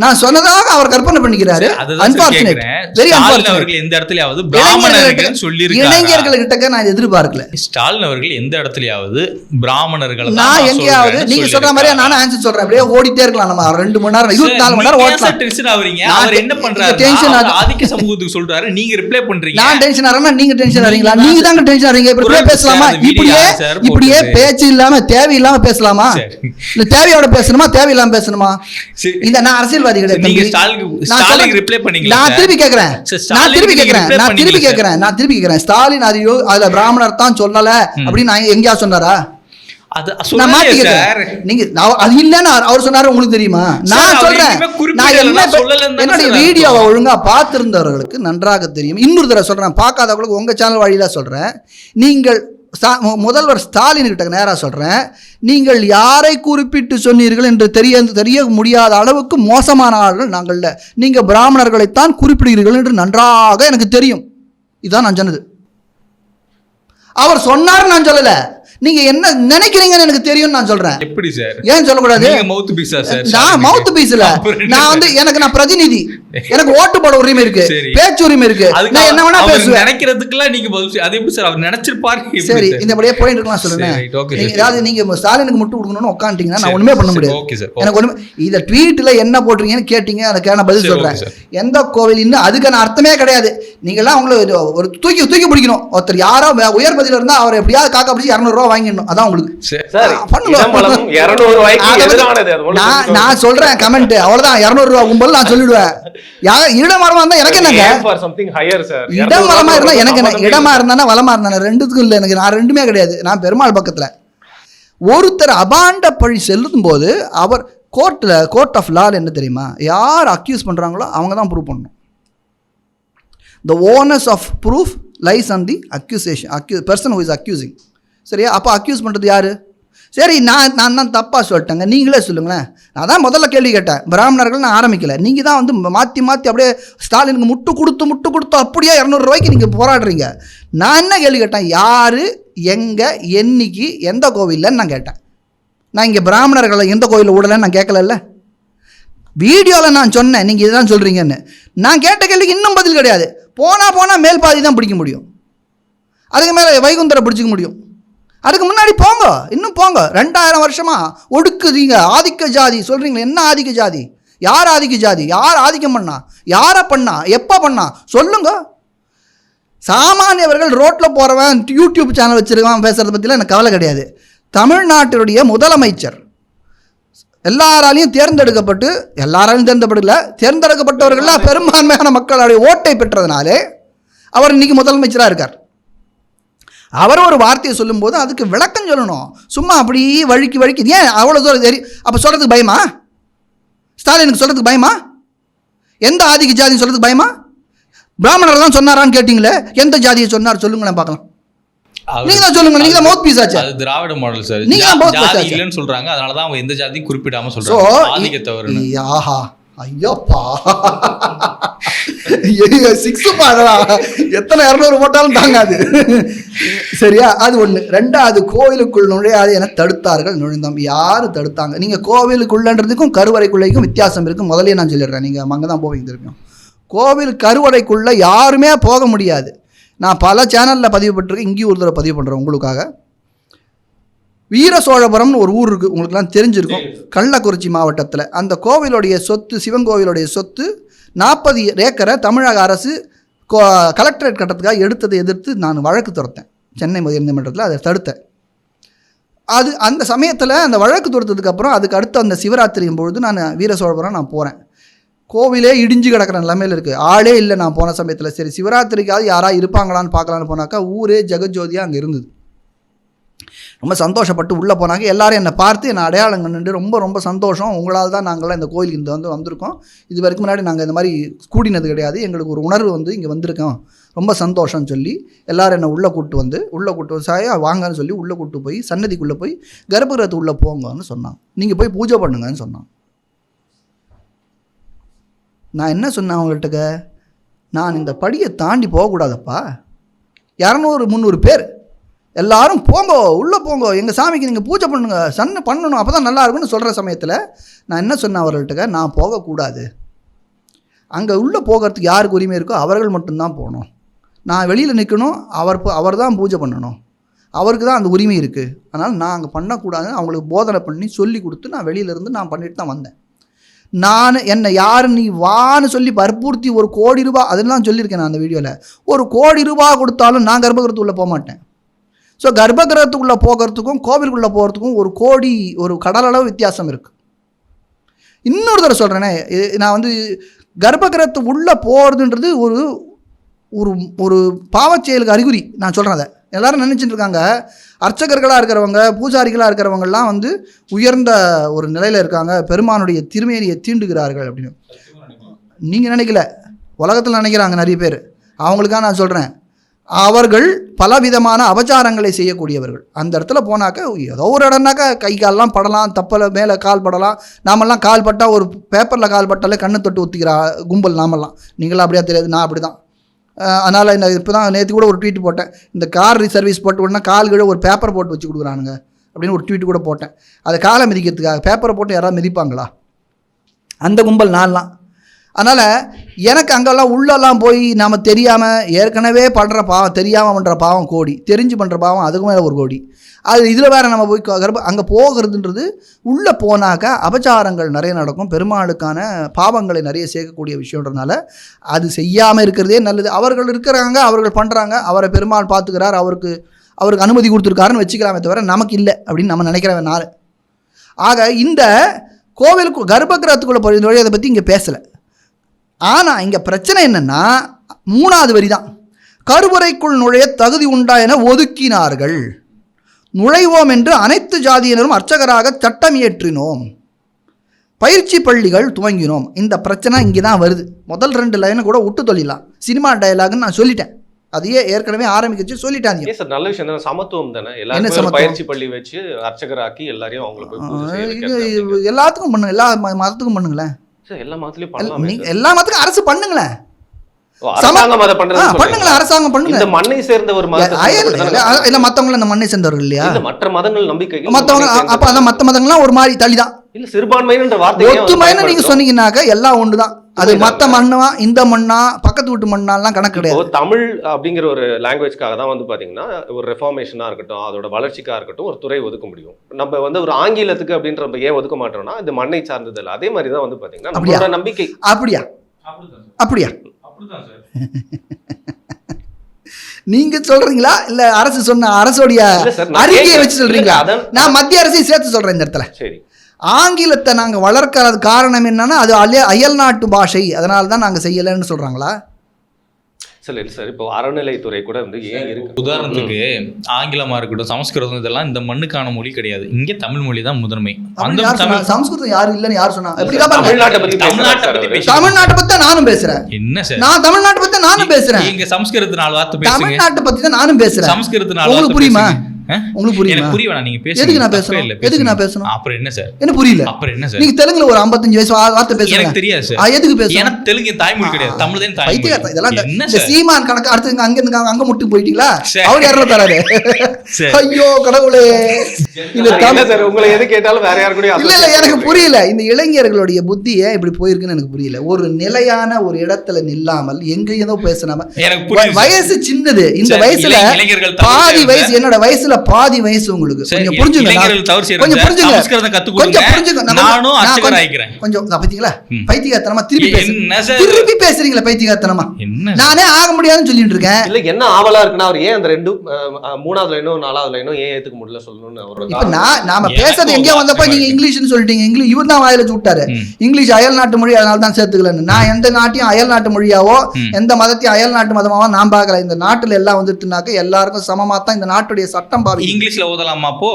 நான் சொன்னதாக அவர் கற்பனை பண்ணிக்கிறாரு. Unfortunate, very unfortunate. அவர்கள் எந்த இடத்துலயாவது பிராமணர்கள் சொல்லிருக்காங்க? இளைஞர்கள் கிட்ட நான் எதிர்பார்க்கல. ஸ்டாலின் அவர்கள் எந்த இடத்துலயாவது பிராமணர்கள் நான் எங்கேயாவது நீங்க சொல்ற மாதிரியே நானும் ஆன்சர் சொல்றேன். அப்படியே ஓடிட்டே இருக்கலாம். நம்ம 2 மணி நேரம் 24 மணி நேரம் ஓட்டலாம். டென்ஷன் ஆவறீங்க. அவர் என்ன பண்றாரு? டென்ஷன் ஆதிக்க சமூகத்துக்கு சொல்றாரு, நீங்க ரிப்ளை பண்றீங்க. நான் டென்ஷன் ஆறேனா நீங்க டென்ஷன் ஆறீங்களா? நீங்க தான் டென்ஷன் ஆறீங்க. இப்படி பேசலாமா? இப்படியே பேச்சு இல்லாம தேவையில்லாம பேசலாமா? இல்ல தேவையோட பேசணுமா தேவையில்லாம பேசணுமா? இந்த நான் அரசியல் நீங்க ஸ்டாலினுக்கு ரிப்ளை பண்ணீங்களா? நான் திருப்பி கேக்குறேன். ஸ்டாலின் அதுல பிராமணர் தான் சொல்லல அப்படின்னு நான் எங்கயா சொன்னாரா? நான் மாத்தி கேக்குறேன். நீங்க அது இல்லன்னு அவர் சொன்னாரு, உங்களுக்கு தெரியுமா? நான் சொல்றேன், நான் என்னுடைய வீடியோவை ஒழுங்கா பார்த்திருந்தவர்களுக்கு நன்றாக தெரியும். இன்னொரு தடவை சொல்றேன், பார்க்காதவங்களுக்கு உங்க சேனல் வழியில சொல்றேன். நீங்கள் முதல்வர் ஸ்டாலின் கிட்ட நேராக சொல்கிறேன், நீங்கள் யாரை குறிப்பிட்டு சொன்னீர்கள் என்று தெரிய முடியாத அளவுக்கு மோசமான ஆள்கள் நாங்கள். நீங்கள் பிராமணர்களைத்தான் குறிப்பிடுகிறீர்கள் என்று நன்றாக எனக்கு தெரியும். இதுதான் நான் சொன்னது. அவர் சொன்னார், நான் சொல்லலை. நீங்க என்ன நினைக்கிறீங்கன்னு எனக்கு தெரியும். நான் சொல்றேன். எப்படி சார்? ஏன் சொல்லக்கூடாது? மவுத் பீஸா சார்? நான் மவுத் பீஸ் இல்ல. நான் நான் பிரதிநிதி. எனக்கு ஓட்டு போட உரிமை இருக்கு, பேச்சு உரிமை இருக்கு. நான் என்ன வேணா பேசுவேன். நினைக்கிறதுக்குலாம் நீங்க பதில். அது எப்படி சார் அவர் நினைச்சிருப்பாரு? சரி, இந்தபடியே போயிட்டு இருக்கலாம். சொல்லுங்க. ஏதாவது நீங்க ஸ்டாலினுக்கு முட்டு கொடுக்கணும்னு உட்காந்துட்டீங்கன்னா நான் ஒண்ணுமே பண்ண முடியாது. எனக்கு ஒண்ணுமே. இத ட்வீட்ல என்ன போடுறீங்கன்னு கேட்டீங்க, அதுக்கான பதில் சொல்றேன். எந்த கோவில் இன்னும் அதுக்கான அர்த்தமே கிடையாது. நீங்க எல்லாம் உங்களை ஒரு தூக்கி பிடிக்கணும். ஒருத்தர் யாரோ உயர் பதில இருந்தா அவர் எப்படியாவது காக்கா பிடிச்சி 200 ரூபாய் வாங்கிடணும். அதான் உங்களுக்கு. நான் சொல்றேன் கமெண்ட், அவ்வளவுதான். 200 ரூபாய் கும்பல் நான் சொல்லிடுவேன். இடமரமா இருந்தா எனக்கு என்னங்க? இடமரமா இருந்தா எனக்கு என்ன? இடமா இருந்தா வளமா இருந்தா ரெண்டுத்துக்கும் இல்லை எனக்கு. நான் ரெண்டுமே கிடையாது. நான் பெருமாள் பக்கத்துல. ஒருத்தர் அபாண்ட பழி செல்லும் போது அவர் கோர்ட் ஆஃப் லா என்ன தெரியுமா? யார் அக்யூஸ் பண்றாங்களோ அவங்க தான் ப்ரூவ் பண்ணணும். The onus of proof lies on the person who is accusing. சரியா? அப்போ அக்யூஸ் பண்ணுறது யார்? சரி, நான் தான் தப்பாக சொல்லிட்டேங்க, நீங்களே சொல்லுங்களேன். நான் தான் முதல்ல கேள்வி கேட்டேன். பிராமணர்கள் நான் ஆரம்பிக்கலை. நீங்கள் தான் மாற்றி அப்படியே ஸ்டாலினுக்கு முட்டு கொடுத்து அப்படியே 200 ரூபாய்க்கு நீங்கள் போராடுறீங்க. நான் என்ன கேள்வி கேட்டேன்? யார், எங்கே, என்னைக்கு, எந்த கோவில்லன்னு நான் கேட்டேன். நான் இங்கே பிராமணர்களை எந்த கோவிலில் விடலைன்னு நான் கேட்கல. வீடியோவில் நான் சொன்னேன், நீங்கள் இதுதான் சொல்கிறீங்கன்னு. நான் கேட்ட கேள்விக்கு இன்னும் பதில் கிடையாது. போனால் மேல் பாதி தான் பிடிக்க முடியும். அதுக்கு மேலே வைகுந்தரை பிடிச்சிக்க முடியும். அதுக்கு முன்னாடி போங்க, இன்னும் போங்க. 2000 வருஷமா ஒடுக்குறீங்க. ஆதிக்க ஜாதி சொல்றீங்களா? என்ன ஆதிக்க ஜாதி? யார் ஆதிக்க ஜாதி? யார் ஆதிக்கம் பண்ணா? யாரை பண்ணா? எப்போ பண்ணா? சொல்லுங்க. சாமானியவர்கள் ரோட்டில் போகிறவன் யூடியூப் சேனல் வச்சுருக்கான் பேசுகிறத பற்றிலாம் எனக்கு கவலை கிடையாது. தமிழ்நாட்டினுடைய முதலமைச்சர் எல்லாராலையும் தேர்ந்தெடுக்கப்பட்டு, எல்லாராலையும் தேர்ந்தெடுக்கப்பட்டவர்கள்லாம் பெரும்பான்மையான மக்களுடைய ஓட்டை பெற்றதுனாலே அவர் இன்னைக்கு முதலமைச்சராக இருக்கார். அவர் ஒரு வார்த்தையை சொல்லும்போது அதுக்கு விளக்கம் சொல்லணும். சும்மா அப்படி வழுக்கி ஏன் அவ்வளோ தூரம் சரி அப்போ சொல்கிறதுக்கு பயமா? ஸ்டாலினுக்கு சொல்கிறதுக்கு பயமா? எந்த ஆதிக்க ஜாதின்னு சொல்கிறதுக்கு பயமா? பிராமணர் தான் சொன்னாரான்னு கேட்டிங்களே, எந்த ஜாதியை சொன்னார் சொல்லுங்களேன் பார்க்கலாம். நீங்க தான் சொல்லுங்க, நீங்க தான் மவுத் பீஸ் ஆச்சு. அது திராவிட மாடல் சார். நீங்க தான் மவுத் பீஸ் ஆச்சு இல்லன்னு சொல்றாங்க. அதனால தான் அவங்க எந்த ஜாதியும் குறிப்பிடாம சொல்றாங்க. ஆதிக்க தவறுன்னு. ஆஹா ஐயோப்பா 6 பாடா எத்தனை 200 போட்டாலும் தாங்காது. சரியா? அது ஒண்ணு. ரெண்டாவது, கோவிலுக்குள் நுழையாது என தடுத்தார்கள். நுழைந்தோம். யாரு தடுத்தாங்க? நீங்க கோவிலுக்குள்ளன்றதுக்கும் கருவறைக்குள்ளைக்கும் வித்தியாசம் இருக்கு. முதல்ல நான் சொல்லிடுறேன், நீங்க அங்கே தான் போவீங்க திருப்பியும். கோவில் கருவறைக்குள்ள யாருமே போக முடியாது. நான் பல சேனலில் பதிவு பெற்றிருக்கேன், இங்கேயும் ஒரு தடவை பதிவு பண்ணுறேன் உங்களுக்காக. வீர சோழபுரம்னு ஒரு ஊர் இருக்குது, உங்களுக்குலாம் தெரிஞ்சிருக்கும், கள்ளக்குறிச்சி மாவட்டத்தில். அந்த கோவிலுடைய சொத்து, சிவன் கோவிலுடைய சொத்து 40 ஏக்கரை தமிழக அரசு கலெக்டரேட் கட்டத்துக்காக எடுத்ததை எதிர்த்து நான் வழக்கு தொடுத்தேன் சென்னை உயர்நீதிமன்றத்தில். அதை தடுத்தேன். அது அந்த சமயத்தில் அந்த வழக்கு தொடுத்ததுக்கப்புறம் அதுக்கு அடுத்து அந்த சிவராத்திரியும் பொழுது நான் வீர சோழபுரம் நான் போகிறேன். கோவிலே இடிஞ்சு கிடக்கிற நிலைமையில் இருக்குது, ஆளே இல்லை. நான் போன சமயத்தில் சரி சிவராத்திரிக்காவது யாராவது இருப்பாங்களான்னு பார்க்கலான்னு போனாக்கா ஊரே ஜெகஜோதியாக அங்கே இருந்தது. ரொம்ப சந்தோஷப்பட்டு உள்ளே போனாங்க. எல்லோரும் என்னை பார்த்து என்னை அடையாளம் கண்டுட்டு ரொம்ப சந்தோஷம், உங்களால் தான் நாங்களாம் இந்த கோயிலுக்கு இந்த வந்திருக்கோம். இது வரைக்கும் முன்னாடி நாங்கள் இந்த மாதிரி கூடினது கிடையாது, எங்களுக்கு ஒரு உணர்வு இங்கே வந்திருக்கோம், ரொம்ப சந்தோஷம்னு சொல்லி எல்லோரும் என்னை உள்ளே கூப்பிட்டு வந்து சாயா வாங்கன்னு சொல்லி உள்ளே கூப்பிட்டு போய் சன்னதிக்குள்ளே போய் கர்ப்பகிரகத்து உள்ளே போங்கன்னு சொன்னாங்க. நீங்கள் போய் பூஜை பண்ணுங்கன்னு சொன்னாங்க. நான் என்ன சொன்னேன் அவங்கள்ட்ட, நான் இந்த படியை தாண்டி போகக்கூடாதப்பா, 200-300 பேர் எல்லாரும் போங்க, உள்ளே போங்க, எங்கள் சாமிக்கு நீங்கள் பூஜை பண்ணுங்க, பண்ணணும், அப்போ தான் நல்லா இருக்கும்னு சொல்கிற சமயத்தில் நான் என்ன சொன்னேன் அவர்கள்ட்ட, நான் போகக்கூடாது, அங்கே உள்ளே போகிறதுக்கு யாருக்கு உரிமை இருக்கோ அவர்கள் மட்டும்தான் போகணும், நான் வெளியில் நிற்கணும், அவர் தான் பூஜை பண்ணணும், அவருக்கு தான் அந்த உரிமை இருக்குது, அதனால் நான் அங்கே பண்ணக்கூடாதுன்னு அவங்களுக்கு போதனை பண்ணி சொல்லி கொடுத்து நான் வெளியிலேருந்து நான் பண்ணிட்டு தான் வந்தேன். நான் என்னை யார் நீ வான்னு சொல்லி வற்புறுத்தி 1 கோடி ரூபாய் அதெல்லாம் சொல்லியிருக்கேன் நான் அந்த வீடியோவில், 1 கோடி ரூபாய் கொடுத்தாலும் நான் கர்ப்பகிரகத்துக்குள்ளே போக மாட்டேன். ஸோ கர்ப்பகிரகத்துக்குள்ளே போகிறதுக்கும் கோவிலுக்குள்ளே போகிறதுக்கும் 1 கோடி ஒரு கடலளவு வித்தியாசம் இருக்குது. இன்னொரு தடவை சொல்கிறேனே, நான் கர்ப்பகிரகத்து உள்ளே போகிறதுன்றது ஒரு ஒரு ஒரு பாவச்செயலுக்கு அறிகுறி. நான் சொல்கிறேன், அதை எல்லோரும் நினச்சிட்டு இருக்காங்க அர்ச்சகர்களாக இருக்கிறவங்க, பூஜாரிகளாக இருக்கிறவங்கெல்லாம் உயர்ந்த ஒரு நிலையில் இருக்காங்க, பெருமானுடைய திருமேனியை தீண்டுகிறார்கள் அப்படின்னு நீங்கள் நினைக்கல, உலகத்தில் நினைக்கிறாங்க நிறைய பேர். அவங்களுக்காக நான் சொல்கிறேன், அவர்கள் பலவிதமான அபச்சாரங்களை செய்யக்கூடியவர்கள். அந்த இடத்துல போனாக்க ஏதோ ஒரு இடம்னாக்கா கை கால்லாம் படலாம், தப்பலை மேலே கால் படலாம். நாமெல்லாம் கால் பட்டால் ஒரு பேப்பரில் கால் பட்டாலே கண்ணு தொட்டு ஊற்றிக்கிற கும்பல் நாமெல்லாம். நீங்களாம் அப்படியா தெரியாது, நான் அப்படி தான். அதனால் இந்த இப்போ தான் நேற்று கூட ஒரு ட்வீட் போட்டேன், இந்த கார் சர்வீஸ் போட்டு உடனே கால் கீழே ஒரு பேப்பரை போட்டு வச்சு கொடுக்குறானுங்க அப்படின்னு ஒரு ட்வீட் கூட போட்டேன். அதை காலை மிதிக்கிறதுக்காக பேப்பரை போட்டு யாராவது மிதிப்பாங்களா? அந்த கும்பல் நான்லாம். அதனால் எனக்கு அங்கெல்லாம் உள்ளெல்லாம் போய் நாம் தெரியாமல் ஏற்கனவே பண்ணுற பாவம், தெரியாமல் பண்ணுற பாவம் கோடி, தெரிஞ்சு பண்ணுற பாவம் அதுக்கு மேலே 1 கோடி. அது இதில் வேறு நம்ம போய் அங்கே போகிறதுன்றது உள்ளே போனாக்கா அபச்சாரங்கள் நிறைய நடக்கும், பெருமாளுக்கான பாவங்களை நிறைய சேர்க்கக்கூடிய விஷயன்றதுனால அது செய்யாமல் இருக்கிறதே நல்லது. அவர்கள் இருக்கிறாங்க, அவர்கள் பண்ணுறாங்க, அவரை பெருமாள் பார்த்துக்கிறார், அவருக்கு அனுமதி கொடுத்துருக்காருன்னு வச்சுக்கலாமே தவிர நமக்கு இல்லை அப்படின்னு நம்ம நினைக்கிறவன் நாள். ஆக இந்த கோவிலுக்கு கர்ப்பகிரகத்துக்குள்ளே போய் அதை பற்றி இங்கே பேசலை. ஆனால் இங்கே பிரச்சனை என்னென்னா 3வது வரி தான், கருவறைக்குள் நுழைய தகுதி உண்டா என ஒதுக்கினார்கள், நுழைவோம் என்று அனைத்து ஜாதியினரும் அர்ச்சகராக சட்டம் இயற்றினோம், பயிற்சி பள்ளிகள் துவங்கினோம். இந்த பிரச்சனை இங்கே தான் வருது. முதல் 2 லைனை கூட விட்டு தொழிலாம், சினிமா டயலாக்னு நான் சொல்லிட்டேன், அதையே ஏற்கனவே ஆரம்பிச்சு சொல்லிட்டாங்க. சார் நல்ல விஷயம் தான், சமத்துவம் தானே, எல்லாரும் பயிற்சி பள்ளி வச்சு அர்ச்சகராக்கி எல்லாரையும் அவங்களுக்கு எல்லாத்துக்கும் பண்ணுங்க, எல்லா மதத்துக்கும் பண்ணுங்களேன், எல்லா மதத்துக்கும் அரசு பண்ணுங்களேன், அரசாங்கம் பண்ணுங்க. இந்த மண்ணை சேர்ந்த ஒரு இல்ல மத்தவங்க இந்த மண்ணை சேர்ந்தவர்கள் இல்லையா, மற்ற மதங்கள் நம்பிக்கை மத்தவங்க, அப்ப அதான் மத்த மதங்கள்லாம் ஒரு மாதிரி தள்ளிதான். இல்ல சிறுபான்மைன்ற வார்த்தை ஒத்துமைன்னு நீங்க சொன்னீங்கன்னாக்க எல்லாம் ஒன்றுதான். அது மத்த மண்ணா இந்த மண்ணா பக்கத்து வீட்டு மண்ணாலாம் கணக்கு கிடையாது. தமிழ் அப்படிங்கிற ஒரு லாங்குவேஜ்க்காக தான் பாத்தீங்கன்னா ஒரு ரெஃபார்மேஷனா இருக்கட்டும், அதோட வளர்ச்சிக்காக இருக்கட்டும் ஒரு துறை ஒதுக்க முடியும். நம்ம ஒரு ஆங்கிலத்துக்கு அப்படின்ற ஏன் ஒதுக்க மாட்டோம்னா இது மண்ணை சார்ந்தது இல்லை. அதே மாதிரி தான் பாத்தீங்கன்னா நம்மளோட நம்பிக்கை. அப்படியா? நீங்க சொல்றீங்களா இல்ல அரசு சொன்ன அரசுடைய இல்ல சார், நான் அறிக்கையை வச்சு சொல்றீங்களா? அதான் நான் மத்திய அரசையும் சேர்த்து சொல்றேன் இந்த இடத்துல. சரி, ஆங்கிலத்தை நாங்க வளர்க்கறது காரணம் என்னன்னா அது அயல் நாட்டு பாஷை, அதனால தான் நாங்க செய்யலைன்னு சொல்றாங்களா? சார் இல்லை சார், இப்போ அறநிலைத்துறை கூட வந்து ஏன் இருக்கு? உதாரணத்துக்கு ஆங்கிலமா இருக்கட்டும், சமஸ்கிருதம், இதெல்லாம் இந்த மண்ணுக்கான மொழி கிடையாது. இங்க தமிழ் மொழி தான் முதன்மை. அந்த தமிழ் சமஸ்கிருதம் யாரும் இல்லைன்னு யார் சொன்னா? தமிழ்நாட்டை பத்தி தமிழ்நாட்டை பத்தி நானும் பேசுறேன். என்ன சார், நான் தமிழ்நாட்டை பத்தி நானும் பேசுறேன். நீங்க சமஸ்கிருதத்துல 4 வார்த்தை பேசுங்க. தமிழ்நாட்டை பத்தி தான் நானும் பேசுறேன். சமஸ்கிருதத்துல 4 உங்களுக்கு வார்த்தை புரியுமா? பேசுங்க. உங்களுக்கு புரியுமா? எனக்கு புரிய வேணாம், நீங்க பேசுங்க. எதுக்கு நான் பேசணும்? எதுக்கு நான் பேசணும்? அப்புறம் என்ன சார்? என்ன புரியல? அப்புறம் என்ன சார்? நீங்க தெலுங்குல ஒரு 55 வயசு வார்த்தை பேசுறீங்க. எனக்கு தெரியாது சார். எதுக்கு பேசணும்? எனக்கு தெலுங்கு தாய்மொழி கிடையாது, தமிழ் தான் தாய்மொழி. இதெல்லாம் என்ன இந்த சார்? சீமான் கணக்கு அடுத்து அங்க இருந்து அங்க முட்டு போயிட்டீங்களா? சரி. அவர் யாரோ தராரு. சரி. ஐயோ கடவுளே. இந்த இல்ல சார், உங்களை எது கேட்டாலும் வேற யாரு கூட இல்ல எனக்கு புரியல. இந்த இளைஞர்களுடைய புத்தி ஏன் இப்படி போயிருக்குன்னு எனக்கு புரியல. ஒரு நிலையான ஒரு இடத்துல நில்லாமல் எங்க ஏதோ பேசினாம. எனக்கு புரியுது. வயசு சின்னது. இந்த சரி, வயசுல இளைஞர்கள் பாதி வயசு, என்னோட வயசுல பாதி வயசு உங்களுக்கு. சரி, கொஞ்சம் புரிஞ்சுங்க. இளைஞர்கள் தவறு செய்றாங்க. கொஞ்சம் புரிஞ்சுங்க. சமஸ்கிருதம் கத்துக் கொஞ்சம் கொடுங்க. புரிஞ்சுங்க. நானும் அர்ச்சகர் ஆயிக்கிறேன். கொஞ்சம் பாத்தீங்களா? பைத்தியக்காரத்தனமா திருப்பி என்ன சார்? திருப்பி பேசுறீங்களா பைத்தியக்காரத்தனமா? என்ன நானே ஆக முடியாதுன்னு சொல்லிட்டு இருக்கேன். இல்ல என்ன ஆவலா இருக்குன்னா அவர் ஏன் அந்த 2 3வது லைனும் 4வது லைனும் ஏன் ஏத்துக்க முடியல சொல்லணும்னு அவரோட இப்ப நாம பேசுறது எங்கேயோ வந்தப்ப நீங்க இங்கிலீஷ்னு சொல்லிட்டீங்க. இங்கிலீஷ் இவர் தான் வாயில சுட்டாரு. இங்கிலீஷ் அயல் நாட்டு மொழி, அதனால தான் சேர்த்துக்கலன்னு. நான் எந்த நாட்டையும் அயல் நாட்டு மொழியாவோ எந்த மதத்தையும் அயல் நாட்டு மதமாவோ நான் பார்க்கல. இந்த நாட்டுல எல்லாம் வந்துட்டுனாக்க எல்லாருக்கும் சமமா தான் இந்த நாட்டுடைய சட்டம் பாவி. இங்கிலீஷ்ல ஓதலாமா அப்போ?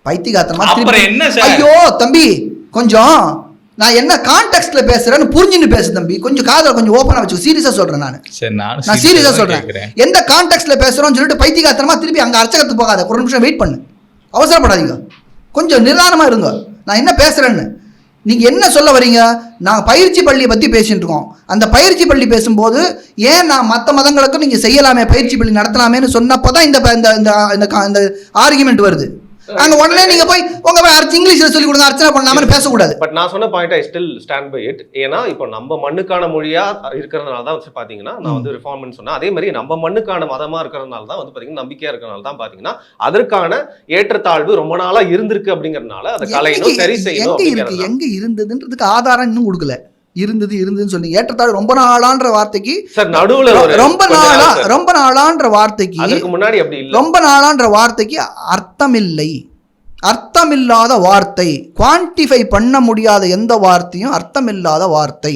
பைத்தியக்காரத்தனமா அப்புறம் என்ன சார்? ஐயோ தம்பி, கொஞ்சம் நான் என்ன கான்டெக்ஸ்ட்ல பேசுறேன்னு புரிஞ்சுன்னு பேசு தம்பி. கொஞ்சம் காதல கொஞ்சம் ஓப்பனா வச்சு சீரியஸா சொல்றேன். நான் சீரியஸா சொல்றேன். எந்த கான்டெக்ஸ்ட்ல பேசுறோம்னு சொல்லிட்டு பைத்தியக்காரத்தனமா திருப்பி அங்க அர்ச்சகத்துக்கு போகாத. ஒரு நிமிஷம் வெயிட் பண்ணு, அவசரப்படாதீங்க, கொஞ்சம் நிதானமா இருங்க. நான் என்ன பேசுறேன்னு நீங்க என்ன சொல்ல வரீங்க? நான் பயிற்சி பள்ளியை பத்தி பேசிட்டு இருக்கோம். அந்த பயிற்சி பள்ளி பேசும்போது ஏன் நான் மற்ற மதங்களுக்கும் நீங்க செய்யலாமே, பயிற்சி பள்ளி நடத்தலாமேன்னு சொன்னப்பதான் இந்த ஆர்குமெண்ட் வருது. அங்க உடனே நீங்க போய் உங்க இங்கிலீஷ்ல சொல்லி கொடுங்க, அர்ச்சனை பண்ணாமன்னு பேசக்கூடாது. பட் நான் சொன்ன point I still stand by it. ஏன்னா இப்போ நம்ம மண்ணுக்கான மொழியா இருக்கிறதுனால தான் வந்து பாத்தீங்கன்னா நான் வந்து ரிஃபார்ம்னு சொன்னேன். அதே மாதிரி நம்ம மண்ணுக்கான மதமா இருக்கிறதுனால தான் வந்து பாத்தீங்கன்னா நம்பிக்கையா இருக்கிறதுனால தான் பாத்தீங்கன்னா அதற்கான ஏற்றத்தாழ்வு ரொம்ப நாளா இருந்திருக்கு அப்படிங்கறதுனால அந்த கலையும் சரி செய்யணும். எங்க இருந்ததுன்றதுக்கு ஆதாரம் இன்னும் கொடுக்கல. இருந்ததுன்னு சொல்லி ஏற்றத்தாழ்வு ரொம்ப நாளான்ற வார்த்தைக்கு சார் நடுவுல ரொம்ப நாளான்ற வார்த்தைக்கு அதுக்கு முன்னாடி அப்படி இல்ல. ரொம்ப நாளான்ற வார்த்தைக்கு அர்த்தமில்லை. அர்த்தமில்லாத வார்த்தை, குவான்டிஃபை பண்ண முடியாத எந்த வார்த்தையும் அர்த்தமில்லாத வார்த்தை.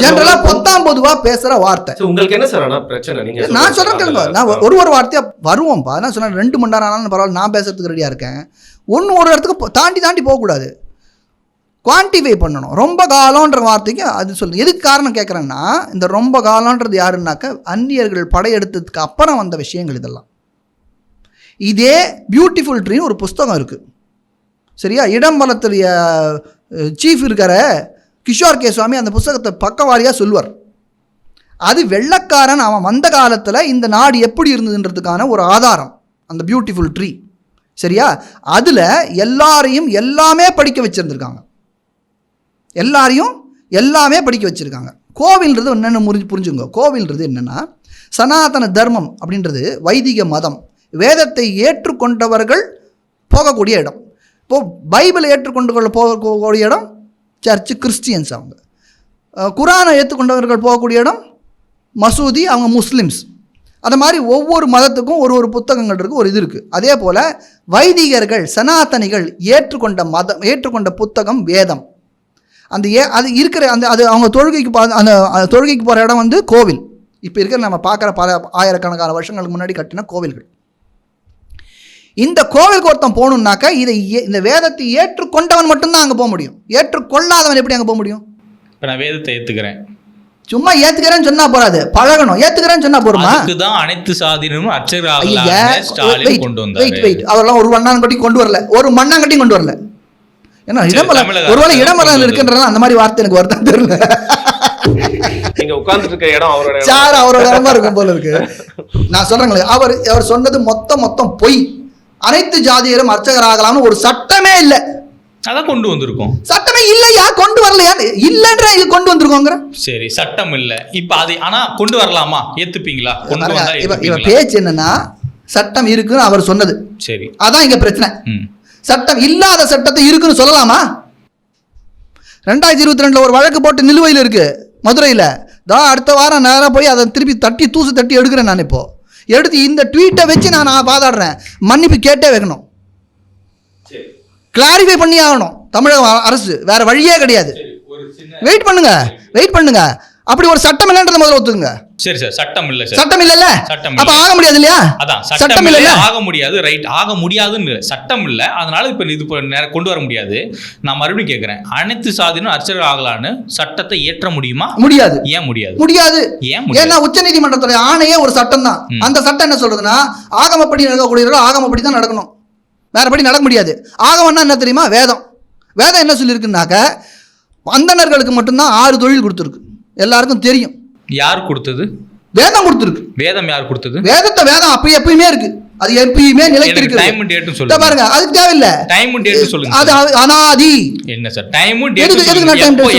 ஜெனரலா பொத்தாம் பொதுவா பேசுற வார்த்தை. உங்களுக்கு என்ன சார் ஆனா பிரச்சனை? நீங்க நான் சொல்றேன் கேளுங்க. நான் ஒரு வார்த்தையா வருவோம்ப்பா. நான் சொன்னேன் 2 மணி நேரம் ஆனாலும் பரவாயில்ல, நான் பேசுறதுக்கு ரெடியா இருக்கேன். ஒரு இடத்துக்கு தாண்டி போகக்கூடாது, குவான்டிஃபை பண்ணணும். ரொம்ப காலம்ன்ற வார்த்தைக்கு அது சொல்லுங்க. எதுக்கு காரணம் கேட்குறேன்னா, இந்த ரொம்ப காலம்ன்றது யாருன்னாக்க அந்நியர்கள் படையெடுத்ததுக்கு அப்புறம் வந்த விஷயங்கள் இதெல்லாம். இதே பியூட்டிஃபுல் ட்ரீன்னு ஒரு புஸ்தகம் இருக்குது, சரியா? இடம்பலத்துடைய சீஃப் இருக்கிற கிஷோர் கே சுவாமி அந்த புஸ்தகத்தை பக்கவாரியாக சொல்லுவார். அது வெள்ளக்காரன் அவன் வந்த காலத்தில் இந்த நாடு எப்படி இருந்ததுன்றதுக்கான ஒரு ஆதாரம் அந்த பியூட்டிஃபுல் ட்ரீ, சரியா? அதில் எல்லாரையும் எல்லாமே படிக்க வச்சுருந்துருக்காங்க. எல்லாமே படிக்க வச்சுருக்காங்க. கோவில்ன்றது என்னென்னு புரிஞ்சுங்க. கோவில்ன்றது என்னென்னா சனாதன தர்மம் அப்படின்றது வைதிக மதம். வேதத்தை ஏற்றுக்கொண்டவர்கள் போகக்கூடிய இடம். இப்போது பைபிளை ஏற்றுக்கொண்டு போகக்கூடிய இடம் சர்ச்சு, கிறிஸ்டியன்ஸ் அவங்க. குரானை ஏற்றுக்கொண்டவர்கள் போகக்கூடிய இடம் மசூதி, அவங்க முஸ்லிம்ஸ். அது மாதிரி ஒவ்வொரு மதத்துக்கும் ஒரு புத்தகங்கள் இருக்குது, ஒரு இது இருக்குது. அதே போல் வைதிகர்கள், சனாதனிகள் ஏற்றுக்கொண்ட புத்தகம் வேதம். அது இருக்கிற அது அவங்க தொழுகைக்கு போகிற இடம் வந்து கோவில். இப்போ இருக்கிற நம்ம பார்க்குற பல ஆயிரக்கணக்கான வருஷங்களுக்கு முன்னாடி கட்டின கோவில்கள். இந்த கோவிலுக்கு ஒருத்தன் போகணுன்னாக்கா இந்த வேதத்தை ஏற்றுக்கொண்டவன் மட்டும்தான் அங்கே போக முடியும். ஏற்றுக்கொள்ளாதவன் எப்படி அங்கே போக முடியும்? இப்போ நான் வேதத்தை ஏற்றுக்கிறேன், சும்மா ஏத்துக்கிறேன்னு சொன்னா போறாது, பழகணும். ஏத்துக்கிறேன்னு சொன்னா போருமா? அதுதான் அனைத்து சாதினமும் அர்ச்சகராகலாம் ஸ்டாலின் கொண்டு வந்தாரு. வெயிட் அவரெல்லாம் ஒரு மண்ணாங்கட்டி கொண்டு வரல, ஒரு மண்ணாங்கட்டி கொண்டு வரல. ஏன்னா ஒருவேளை இடமரம் இருக்குன்றதுனால அந்த மாதிரி வார்த்தை எனக்கு வருதான் தெரியல. நீங்க உட்கார்ந்துட்டு இருக்க இடம் அவரோட சார் அவரோட இடமா இருக்கும் போல இருக்கு. நான் சொல்றேங்களே, அவர் சொன்னது மொத்தம் பொய். அனைத்து ஜாதியரும் அர்ச்சகராகலாம்னு ஒரு சட்டமே இல்ல. அதான் கொண்டு வந்திருக்கோம். சட்டமே இல்லையா, கொண்டு வரலையா? இல்லன்ற இது கொண்டு வந்திருக்கோங்க. சரி, சட்டம் இல்ல. இப்ப அது ஆனா கொண்டு வரலாமா? ஏத்துப்பீங்களா? கொண்டு வந்தா இவ பேச்சு என்னன்னா சட்டம் இருக்குன்னு அவர் சொன்னது. சரி, அதான் இங்க பிரச்சனை. சட்டம் இல்லாத சட்டத்தை இருக்குன்னு சொல்லலாமா? 2022 ஒரு வழக்கு போட்டு நிலுவையில் இருக்கு மதுரையில். அடுத்த வாரம் நேராக போய் அதை திருப்பி தூசு தட்டி எடுக்கிறேன். நான் இப்போ எடுத்து இந்த ட்வீட்டை வச்சு நான் வாதாடுறேன். மன்னிப்பு கேட்டே வைக்கணும், கிளாரிஃபை பண்ணி ஆகணும் தமிழக அரசு, வேற வழியே கிடையாது. வெயிட் பண்ணுங்க. அப்படி ஒரு சட்டம் இல்லைன்றத முதல்ல ஒத்துக்குங்க. சரி சார், சட்டம் இல்ல சார். சட்டம் இல்ல. அப்ப ஆக முடியாது இல்லையா? அதான் சட்டம் இல்ல, ஆக முடியாது. ரைட், ஆக முடியாதுன்னு சட்டம் இல்ல. அதனால இப்ப இது கொண்டு வர முடியாது. நான் மறுபடியும் கேட்கிறேன், அனைத்து சாதியினரும் அர்ச்சகர் ஆகலான்னு சட்டத்தை ஏற்ற முடியுமா? முடியாது. ஏன் முடியாது? ஏன்னா உச்சநீதிமன்றத்துடைய ஆணையே ஒரு சட்டம் தான். அந்த சட்டம் என்ன சொல்றதுன்னா, ஆகமப்படி நடக்கக்கூடியவர்கள் ஆகமப்படி தான் நடக்கணும், வேறபடி நடக்க முடியாது. ஆகமம்னா என்ன தெரியுமா? வேதம் என்ன சொல்லியிருக்குன்னாக்க, அந்தணர்களுக்கு மட்டும்தான் 6 தொழில் கொடுத்துருக்கு. எல்லாருக்கும் தெரியும். யார் கொடுத்தது? வேதம் கொடுத்துருக்கு. வேதம் யார் கொடுத்தது? வேதம் அப்ப எப்பயுமே இருக்கு, அது எப்பயுமே நிலைத்திருக்கு. டைம் அண்ட் டேட் சொல்லுங்க பாருங்க, அதுக்கு தேவையில்ல. டைம் அண்ட் டேட் சொல்லுங்க. அது அனாதி. என்ன சார் டைம் அண்ட் டேட்?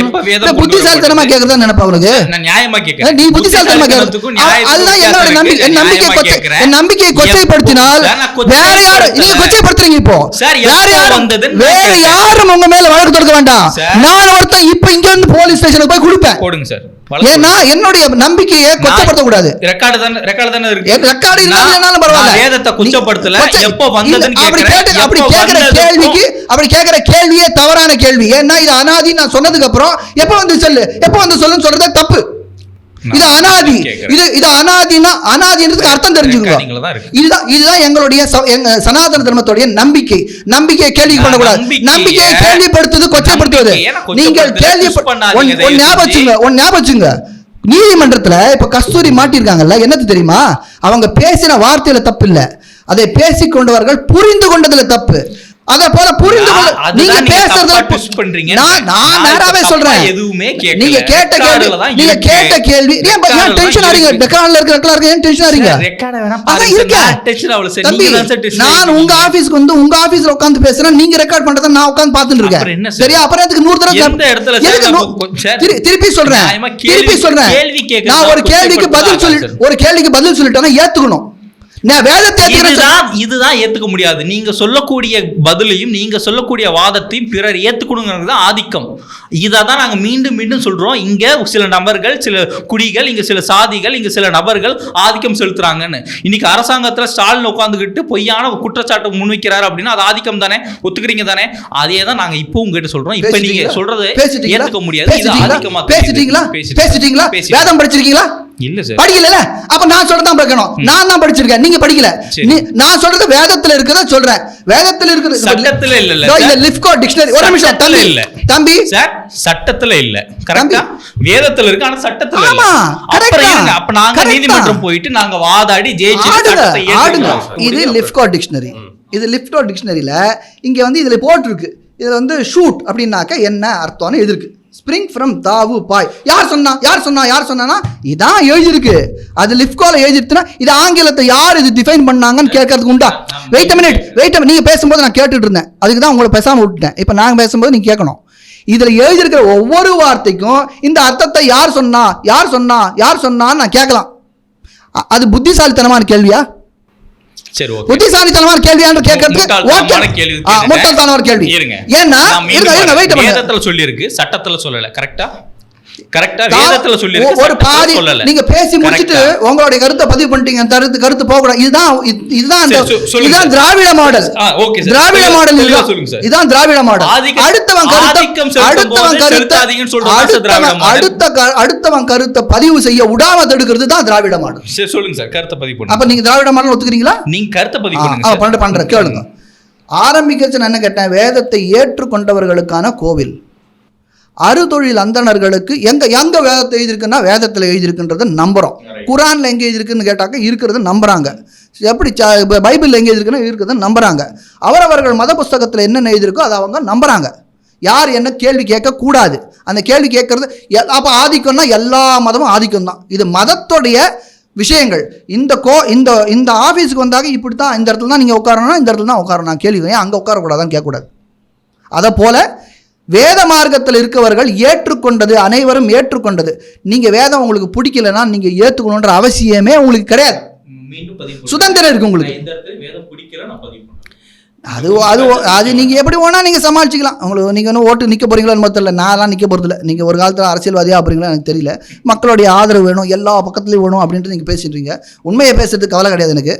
எப்ப வேதம் புத்திசாலித்தனமா கேக்குறதா நினைப்பா உங்களுக்கு? நான் நியாயமா கேக்குறேன். நீ புத்திசாலித்தனமா கேக்குறதுக்கு அதுதான் என்னோட நம்பிக்கையை கொச்சைப்படுத்தினால் வேற யாரு நீங்க கொச்சைப்படுத்துறீங்க இப்போ? வேற யாரு வந்தது? வேற யாரும் உங்க மேல வழக்கு தொடுக்க வேண்டாம். நான் ஒருத்தன் இப்ப இங்க வந்து போலீஸ் ஸ்டேஷனுக்கு போய் கொடுப்பேன். போடுங்க சார். ஏன்னா என்னுடைய நம்பிக்கையை கொச்சைப்படுத்த கூடாது. ரெக்கார்டு தானே இருக்கு. ரெக்கார்டு இல்லனாலும் பரவாயில்ல. வேதத்தை கொச்சைப்படுத்தல. எப்ப வந்ததுன்னு கேக்குறேன். அப்படி கேக்குற கேள்வியே தவறான கேள்வி. ஏன்னா இது அனாதி நான் சொன்னதுக்கு அப்புறம் எப்ப வந்து சொல்லுன்னு சொல்றதே தப்பு. இது அனாதி. இது அனாதின்றதுக்கு அர்த்தம் தெரிஞ்சுக்கோங்க. இதுதான் எங்களுடைய சனாதன தர்மத்துடைய நம்பிக்கையை கேள்வி பண்ணக்கூடாது. நம்பிக்கையை கேள்விப்படுத்துவது கொச்சைப்படுத்துவது. நீங்கள் ஞாபகம் வச்சுங்க. நீதிமன்றத்துல இப்ப கஸ்தூரி மாட்டிருக்காங்கல்ல, என்னது தெரியுமா? அவங்க பேசின வார்த்தையில தப்பு இல்ல, அதை பேசிக்கொண்டவர்கள் புரிந்து கொண்டதுல தப்பு. அத போல புரிந்து கொள்ள நீங்க பேசுறத புஷ் பண்றீங்க. நான் நேராவே சொல்றேன், எதுவுமே கேட்கல. நீங்க கேட்ட கேள்வி ஏன் டென்ஷன் ஆறீங்க? ரெக்கார்ட்ல இருக்க ஏன் டென்ஷன் ஆறீங்க? ரெக்கார்ட் வேணா பாருங்க. டென்ஷன் ஆவல சார். நீங்க தான் சார் டென்ஷன். நான் உங்க ஆபீஸ்க்கு வந்து உங்க ஆபீஸ்ல உட்கார்ந்து பேசுறேன், நீங்க ரெக்கார்ட் பண்றத நான் உட்கார்ந்து பார்த்துட்டு இருக்கேன். சரியா? அப்புறம் அதுக்கு 100 தடவை எந்த இடத்துல சார் திருப்பி சொல்றேன். கேள்வி கேட்க நான் ஒரு கேள்விக்கு பதில் சொல்லிட்டேன்னா ஏத்துக்கணும். இதுதான் ஏத்துக்க முடியாது. நீங்க சொல்லக்கூடிய பதிலையும் நீங்க சொல்லக்கூடிய வாதத்தையும் பிறர் ஏத்துக்கணுங்கிறது ஆதிக்கம். இதான் நாங்க மீண்டும் சொல்றோம். இங்க சில நபர்கள், சில குடிகள், இங்க சில சாதிகள், இங்க சில நபர்கள் ஆதிக்கம் செலுத்துறாங்கன்னு. இன்னைக்கு அரசாங்கத்துல ஸ்டாலின் உட்காந்துக்கிட்டு பொய்யான குற்றச்சாட்டு முன்வைக்கிறாரு அப்படின்னா அது ஆதிக்கம் தானே? ஒத்துக்கிறீங்க தானே? அதே தான் நாங்க இப்போ உங்ககிட்ட சொல்றோம். இப்ப நீங்க சொல்றது ஏத்துக்க முடியாது. இது ஆதிக்கமா பேசிட்டீங்களா? வேதம் படிச்சிருக்கீங்களா? இல்ல சார், படிக்கல. அப்ப நான் சொல்றதான் படிக்கணும். நான் தான் படிச்சிருக்கேன், நீங்க படிக்கல. நான் சொல்றது வேதத்துல இருக்கிறத சொல்றேன். வேதத்துல இருக்கிறது சட்டத்துல இல்ல. இல்ல லிஃப்கோ டிக்ஷனரி. ஒரு நிமிஷம் தம்பி, தம்பி சார், சட்டத்துல இல்ல. கரெக்ட்டா? வேதத்துல இருக்கு, ஆனா சட்டத்துல இல்ல. அப்புறம் அப்ப நாங்க நீதிமன்றம் போயிட்டு நாங்க வாதாடி ஜெயிச்சு சட்டத்தை ஏத்துறோம். இது லிஃப்கோ டிக்ஷனரி. இது லிஃப்கோ டிக்ஷனரியில இங்க வந்து இதுல போட்டுருக்கு. இதுல வந்து ஷூட் அப்படின்னாக்க என்ன அர்த்தம்னு எழுதிருக்கு. ஸ்பிரிங் ஃப்ரம் தாவு பாய். யார் சொன்னா இதான் எழுதிருக்கு. அது லிஃப்கோல எழுதிருச்சுன்னா இது ஆங்கிலத்தை யார் இது டிஃபைன் பண்ணாங்கன்னு கேட்கறதுக்கு உண்டா? Wait minute. நீங்க பேசும்போது நான் கேட்டுட்டு இருந்தேன், அதுக்கு தான் உங்களை பேசாம விட்டுட்டேன். இப்ப நாங்க பேசும்போது நீங்க கேட்கணும். இதுல எழுதிருக்கிற ஒவ்வொரு வார்த்தைக்கும் இந்த அர்த்தத்தை யார் சொன்னான்னு நான் கேட்கலாம். அது புத்திசாலித்தனமான கேள்வியா? சரி, ஓகே. புத்திசாலித்தனமான கேள்வியான்னு கேட்கிறதுக்கு முட்டாள்தனமான கேள்வி. ஏன்னா வேதத்துல சொல்லி இருக்கு, சட்டத்துல சொல்லல. கரெக்டா? வேதத்துல சொல்லி இருக்கு, ஒரு பாதி நீங்க பேசி முடிச்சிட்டு உங்களுடைய கருத்தை பதிவு பண்ணிட்டீங்க. கருத்து போக கூடாது. இதுதான் திராவிட மாடல். ஓகே சார், திராவிட மாடல் சொல்லுங்க சார். இதுதான் திராவிட மாடல். அடுத்தவன் கருத்தை பதிவு செய்ய விடாம தடுக்கிறது தான் திராவிட மாடல். சரி, சொல்லுங்க சார், கருத்தை பதிவு பண்ணுங்க. அப்ப நீங்க திராவிட மாடல் ஒத்துக்கிறீங்களா? நீங்க கருத்தை பதிவு பண்ணுங்க. பண்றேன், கேளுங்க. ஆரம்பிக்கச்சு என்ன கேட்டேன்? வேதத்தை ஏற்றுக்கொண்டவர்களுக்கான கோவில். அறுதொழில் அந்தணர்களுக்கு எங்க வேதத்தை எழுதியிருக்குன்னா வேதத்தில் எழுதியிருக்குன்றத நம்புறோம். குரான்ல எங்க எழுதியிருக்குன்னு கேட்டாக்க இருக்கிறத நம்புறாங்க. எப்படி பைபிள் எங்க எழுதியிருக்குன்னா இருக்கிறத நம்புறாங்க. அவரவர்கள் மத புஸ்தகத்தில் என்னென்ன எழுதியிருக்கோ அதை அவங்க நம்புறாங்க. யார் என்ன கேள்வி கேட்க கூடாது. அந்த கேள்வி கேட்கறது அப்ப ஆதிக்கம்னா எல்லா மதமும் ஆதிக்கம் தான். இது மதத்துடைய விஷயங்கள். இந்த ஆஃபீஸுக்கு வந்தாங்க இப்படித்தான், இந்த இடத்துல தான் நீங்க உட்காரணும், இந்த இடத்துல தான் உட்காரணும். நான் கேள்வி அங்கே உட்காரக்கூடாதான் கேட்கக்கூடாது. அதை போல வேத மார்க்கத்தில் இருக்கவர்கள் ஏற்றுக்கொண்டது, அனைவரும் ஏற்றுக்கொண்டது. நீங்க வேதம் உங்களுக்கு பிடிக்கலன்னா நீங்க ஏற்றுக்கணுன்ற அவசியமே உங்களுக்கு கிடையாது. சுதந்திரம் இருக்கு உங்களுக்கு. அது நீங்கள் எப்படி வேணால் நீங்கள் சமாளிச்சிக்கலாம். உங்களுக்கு நீங்கள் ஒன்றும் ஓட்டு நிற்க போகிறீங்களோ தெரியல. நான்லாம் நிற்க போகிறதில்ல. நீங்கள் ஒரு காலத்தில் அரசியல்வாதியாக அப்படிங்களா எனக்கு தெரியல. மக்களுடைய ஆதரவு வேணும், எல்லா பக்கத்துலேயும் வேணும் அப்படின்ட்டு நீங்கள் பேசிட்டுருங்க. உண்மையை பேசுறதுக்கு கவலை கிடையாது எனக்கு.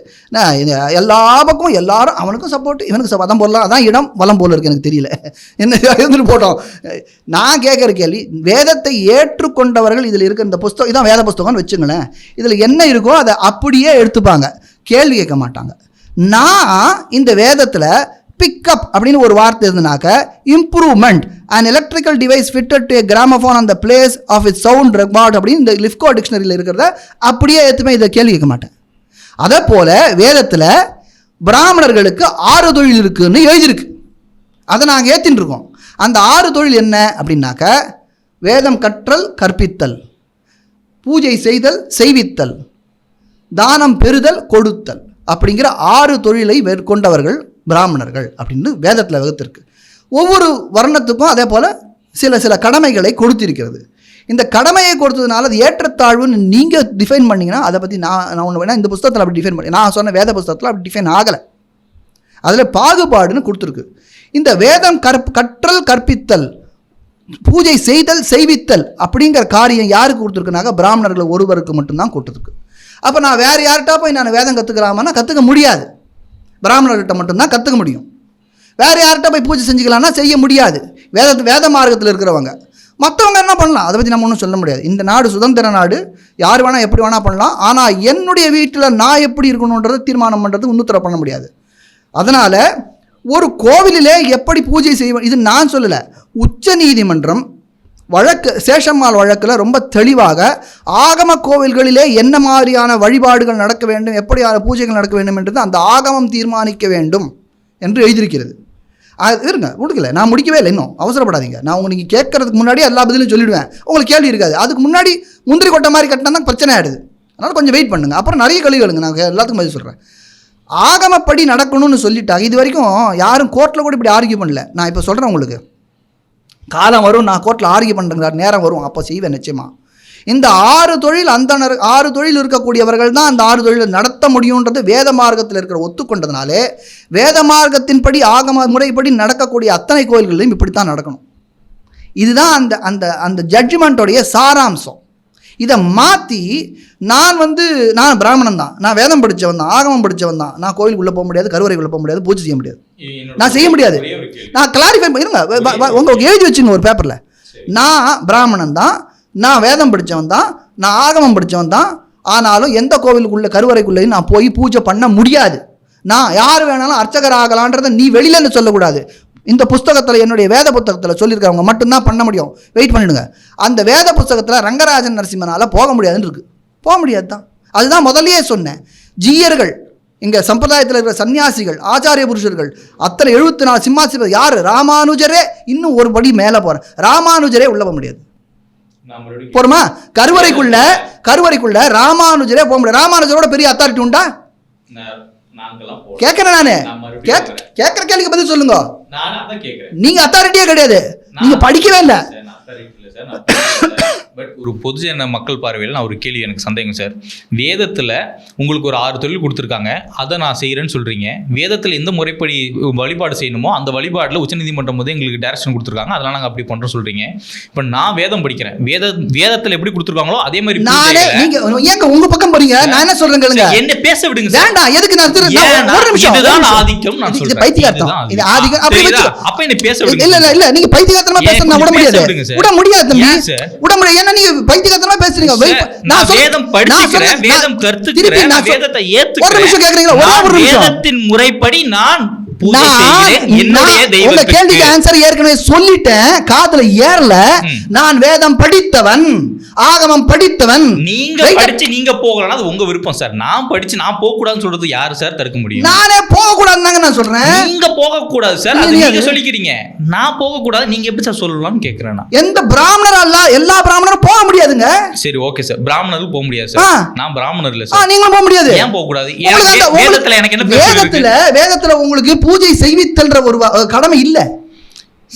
எல்லா பக்கமும் எல்லாரும் அவனுக்கும் சப்போர்ட், இவனுக்கு வதம் போடலாம். அதான் இடம் வளம் போல இருக்குது. எனக்கு தெரியல என்ன இருந்துட்டு போட்டோம். நான் கேட்குற கேள்வி, வேதத்தை ஏற்றுக்கொண்டவர்கள் இதில் இருக்க இந்த புஸ்தகம் இதான் வேத புஸ்தகம்னு வச்சுங்களேன். இதில் என்ன இருக்கோ அதை அப்படியே எடுத்துப்பாங்க, கேள்வி கேட்க மாட்டாங்க. நான் இந்த வேதத்தில் பிக்கப் அப்படின்னு ஒரு வார்த்தை இருந்தனாக்க, improvement and electrical device fitted to gramophone on the place of it sound record அப்படின்னு இந்த லிஃப்கோ டிக்ஷனரியில் இருக்கிறத அப்படியே எடுத்துமே இதை கேள்வி கேட்க மாட்டேன். அதே போல் வேதத்தில் பிராமணர்களுக்கு 6 தொழில் இருக்குன்னு எழுதியிருக்கு. அதை நாங்கள் ஏற்றின்னு இருக்கோம். அந்த 6 தொழில் என்ன அப்படின்னாக்க, வேதம் கற்றல் கற்பித்தல், பூஜை செய்தல் செய்வித்தல், தானம் பெறுதல் கொடுத்தல் அப்படிங்கிற 6 தொழிலை மேற்கொண்டவர்கள் பிராமணர்கள் அப்படின்னு வேதத்தில் வகுத்திருக்கு. ஒவ்வொரு வர்ணத்துக்கும் அதே போல் சில கடமைகளை கொடுத்திருக்கிறது. இந்த கடமையை கொடுத்ததுனால அது ஏற்றத்தாழ்வுன்னு நீங்கள் டிஃபைன் பண்ணிங்கன்னா அதை பற்றி நான் ஒன்று வேணால் இந்த புஸ்தகத்தில் அப்படி டிஃபைன் பண்ணி, நான் சொன்ன வேத புஸ்தகத்தில் அப்படி டிஃபைன் ஆகலை. அதில் பாகுபாடுன்னு கொடுத்துருக்கு. இந்த வேதம் கற்றல் கற்பித்தல், பூஜை செய்தல் செய்வித்தல் அப்படிங்கிற காரியம் யாருக்கு கொடுத்துருக்குனாக்க பிராமணர்கள் ஒருவருக்கு மட்டும்தான் கொடுத்துருக்கு. அப்போ நான் வேறு யார்கிட்ட போய் நான் வேதம் கற்றுக்கலாமான்னா கற்றுக்க முடியாது. பிராமணர்கிட்ட மட்டும்தான் கற்றுக்க முடியும். வேறு யார்கிட்ட போய் பூஜை செஞ்சுக்கலாம்னா செய்ய முடியாது. வேத மார்க்கத்தில் இருக்கிறவங்க. மற்றவங்க என்ன பண்ணலாம், அதை பற்றி நம்ம ஒன்றும் சொல்ல முடியாது. இந்த நாடு சுதந்திர நாடு, யார் வேணால் எப்படி வேணால் பண்ணலாம். ஆனால் என்னுடைய வீட்டில் நான் எப்படி இருக்கணுன்றதை தீர்மானம் பண்ணுறது இன்னும் பண்ண முடியாது. அதனால் ஒரு கோவிலிலே எப்படி பூஜை செய்வோம் இது நான் சொல்லலை. உச்ச நீதிமன்றம் வழக்கு, சேஷம்மாள் வழக்கில் ரொம்ப தெளிவாக ஆகம கோவில்களிலே என்ன மாதிரியான வழிபாடுகள் நடக்க வேண்டும், எப்படியான பூஜைகள் நடக்க வேண்டும் என்றது அந்த ஆகமம் தீர்மானிக்க வேண்டும் என்று எழுதியிருக்கிறது. அது இருங்க, முடிக்கல, நான் முடிக்கவே இல்லை, இன்னும் அவசரப்படாதீங்க. நான் உங்களுக்கு நீங்கள் கேட்கறதுக்கு முன்னாடி எல்லா பதிலும் சொல்லிவிடுவேன். உங்களுக்கு கேள்வி இருக்காது. அதுக்கு முன்னாடி முந்திரி கொட்டை மாதிரி கட்டினா தான் பிரச்சனை ஆகிடுது. அதனால் கொஞ்சம் வெயிட் பண்ணுங்க. அப்புறம் நிறைய கேள்விகளுங்க, நான் எல்லாத்துக்கும் பதில் சொல்கிறேன். ஆகமப்படி நடக்கணும்னு சொல்லிட்டாங்க. இது வரைக்கும் யாரும் கோர்ட்டில் கூட இப்படி ஆர்கியூ பண்ணல. நான் இப்போ சொல்கிறேன் உங்களுக்கு, காலம் வரும், நான் கோர்ட்டில் ஆர்கியூ பண்ணுறேங்க, நேரம் வரும், அப்போ செய்வேன் நிச்சயமாக. இந்த 6 தொழில் அந்தனர் 6 தொழில் இருக்கக்கூடியவர்கள் தான் அந்த 6 தொழில் நடத்த முடியுன்றது வேத மார்க்கத்தில் இருக்கிற ஒத்துக்கொண்டதுனாலே, வேத மார்க்கத்தின்படி ஆகம முறைப்படி நடக்கக்கூடிய அத்தனை கோயில்களையும் இப்படித்தான் நடக்கணும். இதுதான் அந்த அந்த அந்த ஜட்ஜ்மெண்ட்டோடைய சாராம்சம். இதை மாற்றி நான் பிராமணன் தான், நான் வேதம் படித்தவன் தான், ஆகமம் படித்தவன் தான், நான் கோயிலுக்குள்ளே போக முடியாது, கருவறைக்குள்ளே போக முடியாது, பூஜை செய்ய முடியாது, நான் செய்ய முடியாது. நான் கிளாரிஃபை இருங்க, உங்களுக்கு எழுதி வச்சுங்க ஒரு பேப்பரில், நான் பிராமணன் தான், நான் வேதம் படித்தவன் தான், நான் ஆகமம் படித்தவன் தான், ஆனாலும் எந்த கோவிலுக்குள்ளே கருவறைக்குள்ளேயும் நான் போய் பூஜை பண்ண முடியாது. நான் யார் வேணாலும் அர்ச்சகர் ஆகலான்றதை நீ வெளியிலேருந்து சொல்லக்கூடாது. இந்த புஸ்தகத்தில், என்னுடைய வேத புத்தகத்தில் சொல்லியிருக்கிறவங்க மட்டும்தான் பண்ண முடியும். வெயிட் பண்ணிடுங்க. அந்த வேத புஸ்தகத்தில் ரங்கராஜன் நரசிம்மனால் போக முடியாதுன்னு இருக்குது. போக முடியாது தான். அதுதான் முதல்லயே சொன்னேன். ஜீயர்கள், இங்கே சம்பிரதாயத்தில் இருக்கிற சன்னியாசிகள், ஆச்சாரிய புருஷர்கள், அத்தனை 74 சிம்மாசிபதி யார்? ராமானுஜரே. இன்னும் ஒரு படி மேலே போகிறேன், ராமானுஜரே உள்ள போக முடியாது. போருமா? கருவறைக்குள்ள ராமானுஜரே போக முடியாது. ராமானுஜரோட பெரிய அத்தாரிட்டி உண்டா? கேட்கிறேன் நானு. கேட்கிற கேள்விக்கு பதில் சொல்லுங்க. நீங்க அத்தாரிட்டியே கிடையாது, நீங்க படிக்கவே இல்லை. பட் ஒரு பொதுஜன மக்கள் பார்வையில் நான் ஒரு கேள்வி, எனக்கு சந்தேகம் சார். வேதத்தில் உங்களுக்கு ஒரு 6 தொழில் கொடுத்துருக்காங்க, அதை நான் செய்கிறேன்னு சொல்கிறீங்க. வேதத்தில் எந்த முறைப்படி வழிபாடு செய்யணுமோ அந்த வழிபாட்டில் உச்சநீதிமன்றம் வந்து எங்களுக்கு டைரக்ஷன் கொடுத்துருக்காங்க, அதெல்லாம் நாங்கள் அப்படி பண்ணுறோம் சொல்கிறீங்க. இப்போ நான் வேதம் படிக்கிறேன், வேதத்தில் எப்படி கொடுத்துருக்காங்களோ அதே மாதிரி ஏங்க உங்க பக்கம் போறீங்க? நான் என்ன சொல்றேன் கேளுங்க, என்ன பேச விடுங்க. வேண்டாம், எதுக்கு நான் இதுதான் ஆதிக்கம் நான் சொல்றேன். பைத்தியக்காரத்தனம். இது ஆதிக்கம் அப்படி வச்சு அப்ப என்ன பேச விடுங்க. இல்ல நீங்க பைத்தியக்காரத்தனமா பேச விட முடியாது. விட முடியாது தம்பி, விட முடியாது. ஏன்னா நீங்க பைத்தியக்காரத்தனமா பேசுறீங்க. நான் வேதம் படிக்கிறேன், வேதம் கற்றுக்கிறேன், வேதத்தை ஏத்துக்கிறேன். வேதத்தின் முறைப்படி நான் உங்க கேள்விக்கு ஆன்சர் ஏற்கனவே சொல்லிட்டேன், காதுல ஏறல. நான் வேதம் படித்தவன், ஆகமம் படித்தவன். நீங்க படிச்சு நீங்க போகலாம், அது உங்க விருப்பம் சார். நான் படிச்சு நான் போக கூடாதுன்னு சொல்றது யாரு சார் தடுக்க முடியும்? நானே போக கூடாதுன்னு நான் சொல்றேன். நீங்க போக கூடாது சார், அது நீங்க சொல்லிக்கிறீங்க. நான் போக கூடாது, நீங்க எப்படி சார் சொல்லலாம்னு கேக்குறேன். எந்த பிராமணர் அல்ல, எல்லா பிராமணரும் போக முடியாதுங்க. சரி, ஓகே சார். பிராமணர்கள் போக முடியாது சார். நான் பிராமணர் இல்ல சார். நீங்களும் போக முடியாது. ஏன் போக கூடாது? வேதத்துல எனக்கு என்ன வேதத்துல உங்களுக்கு பூஜை செய்வித்தல்ன்ற ஒரு கடமை இல்ல,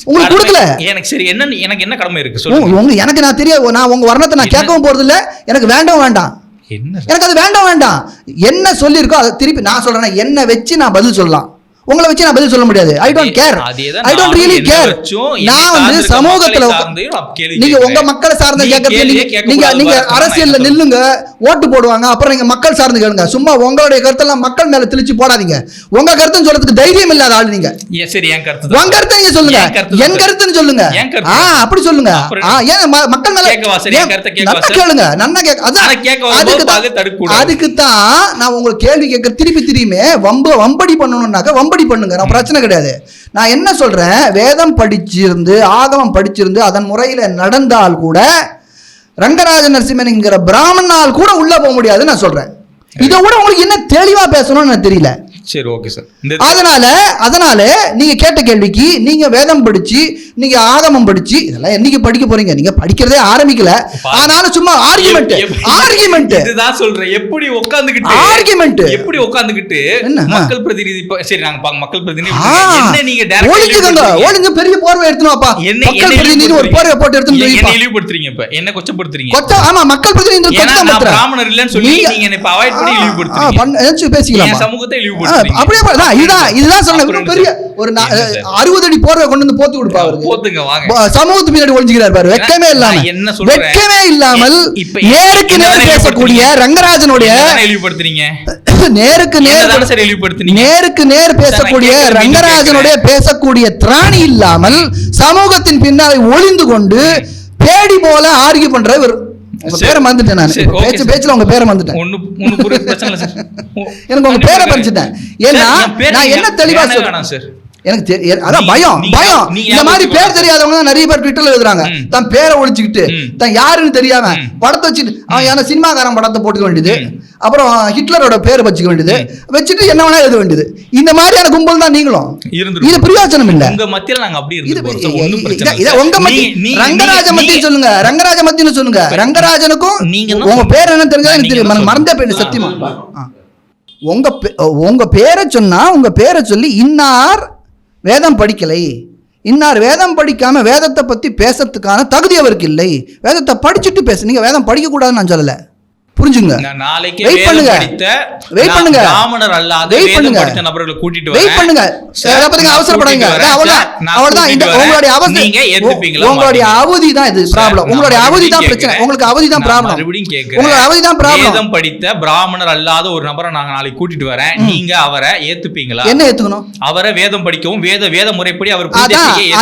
உங்களுக்கு கொடுக்கல. எனக்கு சரி, எனக்கு என்ன கடமை இருக்கு சொல்லுங்க. எனக்கு நான் தெரியாது, நான் உங்க வர்ணத்தை நான் கேட்கவும் போறது இல்ல. எனக்கு வேண்டாம், எனக்கு அது வேண்டாம். என்ன சொல்லியிருக்கோ அதை திருப்பி நான் சொல்றேன். என்ன வச்சு நான் பதில் சொல்லலாம். உங்களை வச்சு நான் பதில் சொல்ல முடியாது. I don't care, I don't really care. நான் வந்து சமூகத்துல நீங்க உங்க மக்களை சார்ந்த கேட்கறது, நீங்க அரசியல்ல நில்லுங்க, ஓட்டு போடுவாங்க, அப்புறம் நீங்க மக்கள் சார்ந்து கேளுங்க. சும்மா உங்களுடைய கருத்தெல்லாம் மக்கள் மேல திணிச்சு போடாதீங்க. உங்க கருத்துன்னு சொல்றதுக்கு தைரியம் இல்லாத ஆளு நீங்க. உங்க கருத்தை நீங்க சொல்லுங்க, என் கருத்துன்னு சொல்லுங்க. அப்படி சொல்லுங்க. ஏன் மக்கள் மேல கேளுங்க, நன்னா அதுக்கு தான் நான் உங்களுக்கு கேள்வி கேட்க திரும்பியுமே வம்படி பண்ணணும்னாக்க வம்படி பண்ணுங்க, நான் பிரச்சனை கிடையாது. நான் என்ன சொல்றேன், வேதம் படிச்சிருந்து ஆகமம் படிச்சிருந்து அதன் முறையில நடந்தால் கூட ரங்கராஜ நரசிம்மன்ங்கிற பிராமணால் கூட உள்ள போக முடியாதுன்னு நான் சொல்றேன். இதை விட உங்களுக்கு என்ன தெளிவா பேசணும்னு எனக்கு தெரியல. சரி, ஓகே சார். அதனால நீங்க கேட்ட கேள்விக்கு நீங்க வேதம் படிச்சு, நீங்க ஆகமம் படிச்சு, இதெல்லாம் என்னைக்கு படிக்க போறீங்க? நீங்க படிக்கிறதே ஆரம்பிக்கல. ஆனாலும் சும்மா ஆர்கியுமெண்ட் இதுதான் சொல்றேன். எப்படி உட்கார்ந்துகிட்டு மக்கள் பிரதிநிதி, சரி நாங்க மக்கள் பிரதிநிதி என்ன நீங்க ஒழுங்கு பெரிய போர்வை எடுத்துனோப்பா, மக்கள் பிரதிநிதி ஒரு போர்வை போட்டு எடுத்துன்னு என்ன இழிவுபடுத்துறீங்க? இப்ப என்ன கொச்சப்படுத்துறீங்க? ஆமா, மக்கள் பிரதிநிதி பிராமணர் இல்லன்னு சொல்லி நீங்க என்ன அவாய்ட் பண்ணி இழிவுபடுத்துறீங்க. பேசிக்கலாம், சமூகத்தை இழிவுபடுத்துறீங்க. அப்படியே இதுதான் சொன்னேன். பெரிய ஒரு 60 அடி போர்வை கொண்டு வந்து போத்து கொடுப்பா சமூகத்து பின்னாடி ஒழிஞ்சுக்கிறார் பாரு. வெக்கமே இல்லாமல் நேருக்கு நேர் பேசக்கூடிய ரங்கராஜனுடைய நேருக்கு நேர் பேசக்கூடிய ரங்கராஜனுடைய பேசக்கூடிய திராணி இல்லாமல் சமூகத்தின் பின்னாடி ஒளிந்து கொண்டு பேடி போல ஆர்கியூ பண்ற ஒரு பேரை மறந்துட்டேன். நான் பேச்சுல உங்க பேரை மறந்துட்டேன். எனக்கு உங்க பேரை படிச்சுட்டேன். ஏன்னா நான் என்ன தெளிவா சொல்றேன், எனக்கு அதான் பயம். இந்த மாதிரி பேர் தெரியாதவங்க தான் நிறைய பேர் ட்விட்டர்ல எழுதுறாங்க. தன் பேரை ஒழிச்சுக்கிட்டு, தான் யாருன்னு தெரியாம படத்தை வச்சுட்டு, அவன் சினிமாக்காரன் படத்தை போட்டுக்க வேண்டியது, அப்புறம் ஹிட்லரோட பேரை வச்சுக்க வேண்டியது, வச்சுட்டு என்ன வேணா எழுத வேண்டியது. இந்த மாதிரியான கும்பல் தான் நீங்களும். இது பிரயோஜனம் இல்ல. உங்க மத்தியில நாங்க அப்படி உங்க மத்திய ரங்கராஜ மத்திய சொல்லுங்க, ரங்கராஜ மத்தியன்னு சொல்லுங்க. ரங்கராஜனுக்கும் உங்க பேர் என்னன்னு தெரிஞ்சா எனக்கு தெரியும், மறந்தே போயிடு சத்தியமா. உங்க பேரை சொன்னா உங்க பேரை சொல்லி இன்னார் வேதம் படிக்கலை, இன்னார் வேதம் படிக்காம வேதத்தை பத்தி பேசுறதுக்கான தகுதி அவருக்கு இல்லை. வேதத்தை படிச்சுட்டு பேசு. நீங்க வேதம் படிக்க கூடாதுன்னு நான் சொல்லல, புரிஞ்சுங்க. வெயிட் பண்ணுங்க. அவசரப்படாதீங்க. உங்களுடைய அவதி தான் இது ப்ராப்ளம். உங்களுடைய அவதி தான் பிரச்சனை. உங்களுக்கு அவதி தான் ப்ராப்ளம். உங்களுடைய அவதி தான் ப்ராப்ளம். வேதம் படித்த பிராமணர் அல்லாத ஒரு நபரை நாங்க நாளைக்கு கூட்டிட்டு வரேன், நீங்க அவரை ஏத்துப்பீங்களா? என்ன ஏத்துக்கணும்? அவரை வேதம் படிக்கவும் வேத முறைப்படி அவர்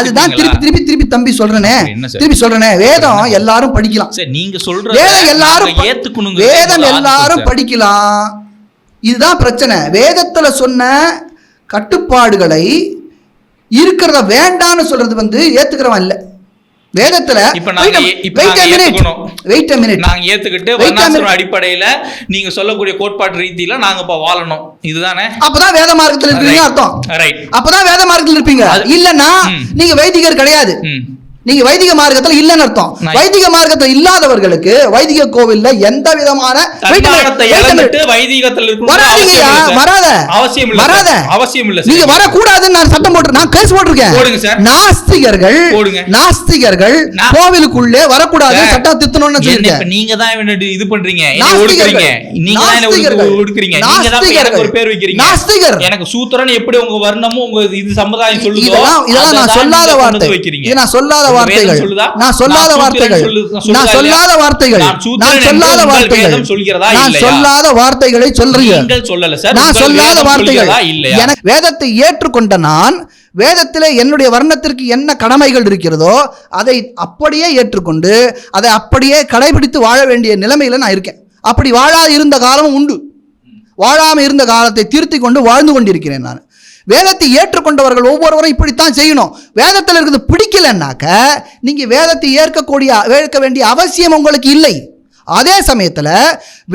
அதுதான் திருப்பி தம்பி சொல்றேனே, திருப்பி சொல்றேனே, வேதம் எல்லாரும் படிக்கலாம். நீங்க சொல்ற எல்லாரும் ஏத்துக்கணும், வேதம் எல்லாரும் படிக்கலாம். இதுதான் பிரச்சனை. வேதத்துல சொன்ன கட்டுப்பாடுகளை இருக்கிறத வேண்டான்னு சொல்றது வந்து ஏத்துக்கிறவன் இல்ல. வேதத்துல நாங்க ஏத்துக்கிட்டு அடிப்படையில நீங்க சொல்லக்கூடிய கோட்பாட்டு ரீதியில நாங்க இப்ப வாழணும், இதுதானே? அப்பதான் வேத மார்க்கத்தில் இருப்பீங்க அர்த்தம். அப்பதான் வேத மார்க்கத்தில் இருப்பீங்க. இல்லன்னா நீங்க வைதிகர் கிடையாது, நீங்க வைதிக மார்க்கத்தில் இல்லன்னு அர்த்தம். வைதிக மார்க்கத்தில் இல்லாதவர்களுக்கு வைதிக கோவில்ல எந்த விதமான நீங்க வரக்கூடாதுன்னு நான் சட்டம் போட்டு நான் கேஸ் போட்டிருக்கேன். நாஸ்திகர்கள் கோவிலுக்குள்ளே வரக்கூடாது சட்டம் திருத்தணும்னு சொல்லிருக்கேன். நீங்க தான் இது பண்றீங்க, எனக்கு சூத்திரன் எப்படி உங்க வர்ணமும் உங்க இது சமுதாயம் சொல்லுதோ இதெல்லாம் நான் சொல்லாத வார்த்தை, நான் சொல்லாத வார்த்தைகள், நான் சொல்லாத வார்த்தைகள், நான் சொல்லாத வார்த்தைகள், நான் சொல்லாத வார்த்தைகள், நான் சொல்லாத வார்த்தைகளை சொல்றீங்க. நான் சொல்லாத வார்த்தைகள். எனக்கு வேதத்தை ஏற்றுக்கொண்ட நான் வேதத்தில் என்னுடைய வர்ணத்திற்கு என்ன கடமைகள் இருக்கிறதோ அதை அப்படியே ஏற்றுக்கொண்டு அதை அப்படியே கடைபிடித்து வாழ வேண்டிய நிலைமையில நான் இருக்கேன். அப்படி வாழாது இருந்த காலமும் உண்டு. வாழாமல் இருந்த காலத்தை திருத்தி கொண்டு வாழ்ந்து கொண்டிருக்கிறேன் நான். வேதத்தை ஏற்றுக்கொண்டவர்கள் ஒவ்வொருவரும் இப்படித்தான் செய்யணும். வேதத்தில் இருக்கிறது பிடிக்கலன்னாக்க நீங்க வேதத்தை ஏற்க வேண்டிய அவசியம் உங்களுக்கு இல்லை. அதே சமயத்தில்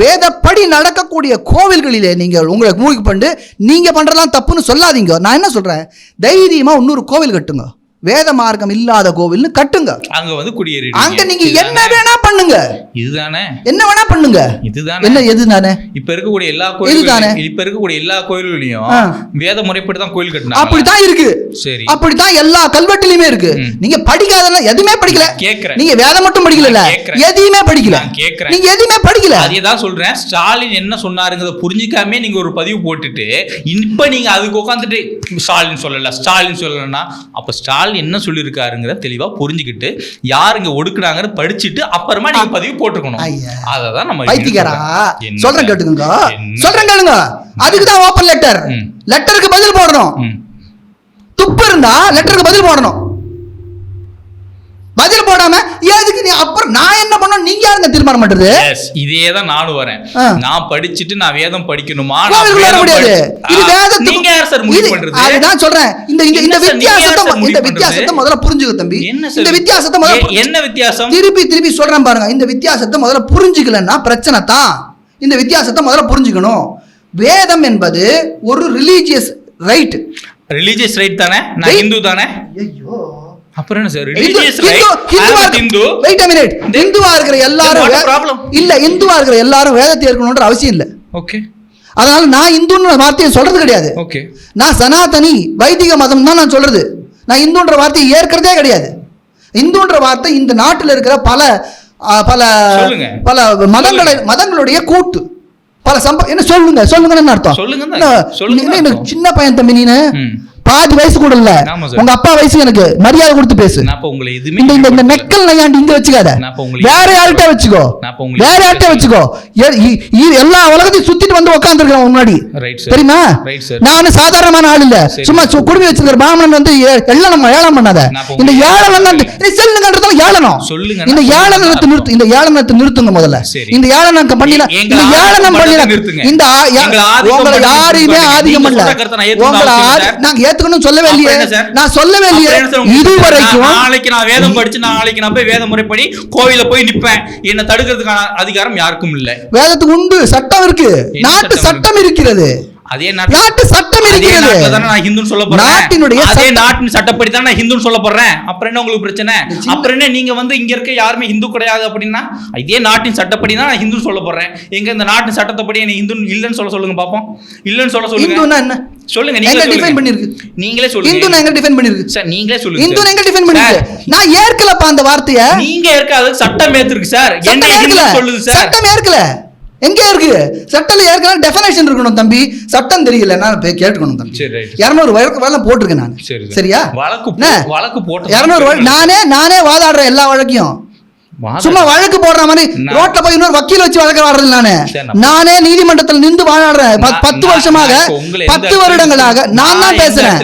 வேதப்படி நடக்கக்கூடிய கோவில்களிலே நீங்கள் உங்களுக்கு மூழ்கி பண்ணி நீங்க பண்றதெல்லாம் தப்புன்னு சொல்லாதீங்க. நான் என்ன சொல்றேன், தைரியமா இன்னொரு கோவில் கட்டுங்க. வேத மார்க்கம் இல்லாத கோவில்னு கட்டுங்க. அங்க வந்து குடியேறி அங்க நீங்க என்ன வேணா பண்ணுங்க. இதுதானே என்ன வேணா பண்ணுங்க. இதுதானே என்ன எதுதானே இப்ப இருக்கக்கூடிய எல்லா கோயில்களும் இப்ப இருக்கக்கூடிய எல்லா கோயில்களையும் வேத முறைப்படி தான் கோயில் கட்டினாங்க. அப்படித்தான் இருக்கு. சரி, அப்படித்தான் எல்லா கல்வெட்டுலயுமே இருக்கு. நீங்க படிக்காதனா எதுவுமே படிக்கல. கேக்குறேன். நீங்க வேதம் மட்டும் படிக்கல, எதையுமே படிக்கல. கேக்குறேன். நீங்க எதுவுமே படிக்கல. அதேதான் சொல்றேன். ஸ்டாலின் என்ன சொன்னாருங்கிறத புரிஞ்சுக்காம நீங்க ஒரு பதிவு போட்டுட்டு இப்ப நீங்க அதுக்கு உட்காந்துட்டு ஸ்டாலின் சொல்லலன்னா அப்ப ஸ்டாலின் என்ன சொல்லியிருக்காருங்கிற தெளிவா புரிஞ்சுக்கிட்டு யாருங்க ஒடுக்குனாங்கன்னு படிச்சுட்டு அப்புறமா நீங்க பதிவு போட்டுக்கணும். அததான் நம்ம பைத்தியக்காரா சொல்றேன் கேட்டுக்கோங்க. சொல்றேன் கேளுங்க. அதுக்குதான் ஓபன் லெட்டர். லெட்டருக்கு பதில் போடணும். துப்பு இருந்தா லெட்டருக்கு பதில் போடணும். பதில் போடாம எதுக்கு நீ அப்புறம் நான் என்ன பண்ணணும்? நீங்க யாருங்க தீர்மானம் பண்றது? இதேதான் நானும் வரேன். நான் படிச்சுட்டு நான் வேதம் படிக்கணுமா? முடியாது. இது வேதத்துக்கு நீங்க யார் சார் முடிவு பண்றது? அதுதான் சொல்றேன். இந்த வித்தியாசத்தை முதல்ல புரிஞ்சுக்க தம்பி. இந்த வித்தியாசத்தை முதல்ல என்ன வித்தியாசம்? திருப்பி சொல்றேன் பாருங்க. இந்த வித்தியாசத்தை முதல்ல புரிஞ்சுக்கலன்னா பிரச்சனை தான். இந்த வித்தியாசத்தை முதல்ல புரிஞ்சுக்கணும். வேதம் என்பது ஒரு ரிலீஜியஸ் ரைட். ரிலீஜியஸ் ரைட் தானே? நான் இந்து தானே? ஐயோ அப்புறம் என்ன sir religious right? Hindu wait a minute. இந்துவா இருக்கிற எல்லாரும் வேதத்தை ஏற்கணும்ன்ற அவசியம் இல்ல. ஓகே. அதனால நான் இந்துன்ற வார்த்தையை சொல்றது கிடையாது. ஓகே. நான் சனாதனி வைதிக மதம் தான் நான் சொல்றது. நான் இந்துன்ற வார்த்தையை ஏற்கிறதே கிடையாது. இந்துன்ற வார்த்தை இந்த நாட்டில் இருக்கிற பல பல பல மதங்களுடைய கூட்டு. பல என்ன சொல்லுங்கன்னு அர்த்தம். சொல்லுங்க. சின்ன பையன் தம்பி, நீனு பாதி வயசு கூட இல்ல. உங்க அப்பா வயசு. எனக்கு மரியாதை கொடுத்து பேசு. இந்த நெக்கல் நையாண்டி இங்க வச்சுக்காத. வேற யார்கிட்ட வச்சுக்கோ. எல்லா உலகத்தையும் சுத்திட்டு வந்து உட்கார்ந்து இருக்கிறேன் முன்னாடி. தெரியுமா? நான் சாதாரணமான ஆள் இல்ல. சும்மா குடுமி வச்சிருக்கிற பிராமணன் வந்து ஏளனம் பண்ணாத. இந்த ஏளனம் செல்லுங்கன்றதுல ஏளனம். இந்த ஏளனத்தை நிறுத்துங்க முதல்ல. இந்த ஏளனம் பண்ணினா இந்த ஏளனம் பண்ணினா இந்த உங்களை யாரையுமே ஆதிக்கம் இல்ல. உங்களை நாங்க சொல்லவே இல்லையே. நான் சொல்லவே இல்லையே இதுவரைக்கும். நாளைக்கு நான் வேதம் படிச்சு நாளைக்கு நான் போய் வேத முறைப்படி கோவில போய் நிப்பேன். என்ன தடுக்கிறதுக்கான அதிகாரம் யாருக்கும் இல்ல. வேதத்துக்கு உண்டு, சட்டம் இருக்கு. நாட்டு சட்டம் இருக்கிறது. அதே நாட்டு சட்டம் இருக்கிறது. நான் ஹிந்துன்னு சொல்ல போறேன். நாட்டினுடைய அதே நாட்டின் சட்டப்படி தான் நான் ஹிந்துன்னு சொல்ல போறேன். அப்புறம் என்ன உங்களுக்கு பிரச்சனை? அப்புறம் என்ன நீங்க வந்து இங்க இருக்க யாருமே ஹிந்து கிடையாது அப்படின்னா இதே நாட்டின் சட்டப்படி தான் நான் ஹிந்து சொல்ல போறேன். எங்க இந்த நாட்டின் சட்டப்படி என்ன ஹிந்து இல்லன்னு சொல்லுங்க பாப்போம். இல்லன்னு சொல்லுங்க. ஹிந்துனா என்ன சொல்லுங்க. நீங்க டிஃபைன் பண்ணிருக்கு. நீங்களே சொல்லுங்க. ஹிந்துனா எங்க டிஃபைன் பண்ணிருக்கு சார்? நீங்களே சொல்லுங்க. ஹிந்துனா எங்க டிஃபைன் பண்ணிருக்கு? நான் ஏற்கலப்பா அந்த வார்த்தையை. நீங்க ஏற்காத சட்டம் ஏத்துருக்கு சார். என்ன ஹிந்து சொல்லுது சார்? சட்டம் ஏற்கல. எங்க இருக்கு? சட்டத்துல ஏற்கனவே டெஃபினேஷன் இருக்கணும் தம்பி. சட்டம் தெரியல நான் கேட்டுக்கணும் தம்பி. 200 வழக்கு போட்டிருக்கேன் நான். சரியா? வழக்கு போட்டு 200 நானே வாதாடுறேன் எல்லா வழக்கையும். சும்மா வழக்கு போடுற மாதிரி ரோட்ல போய் இன்னொரு வக்கீல் வச்சு வழக்கு வாடுறது. நானே நீதிமன்றத்தில் நின்று வாழாடுறேன் 10 வருஷமாக 10 வருடங்களாக. நான் தான் பேசுறேன்.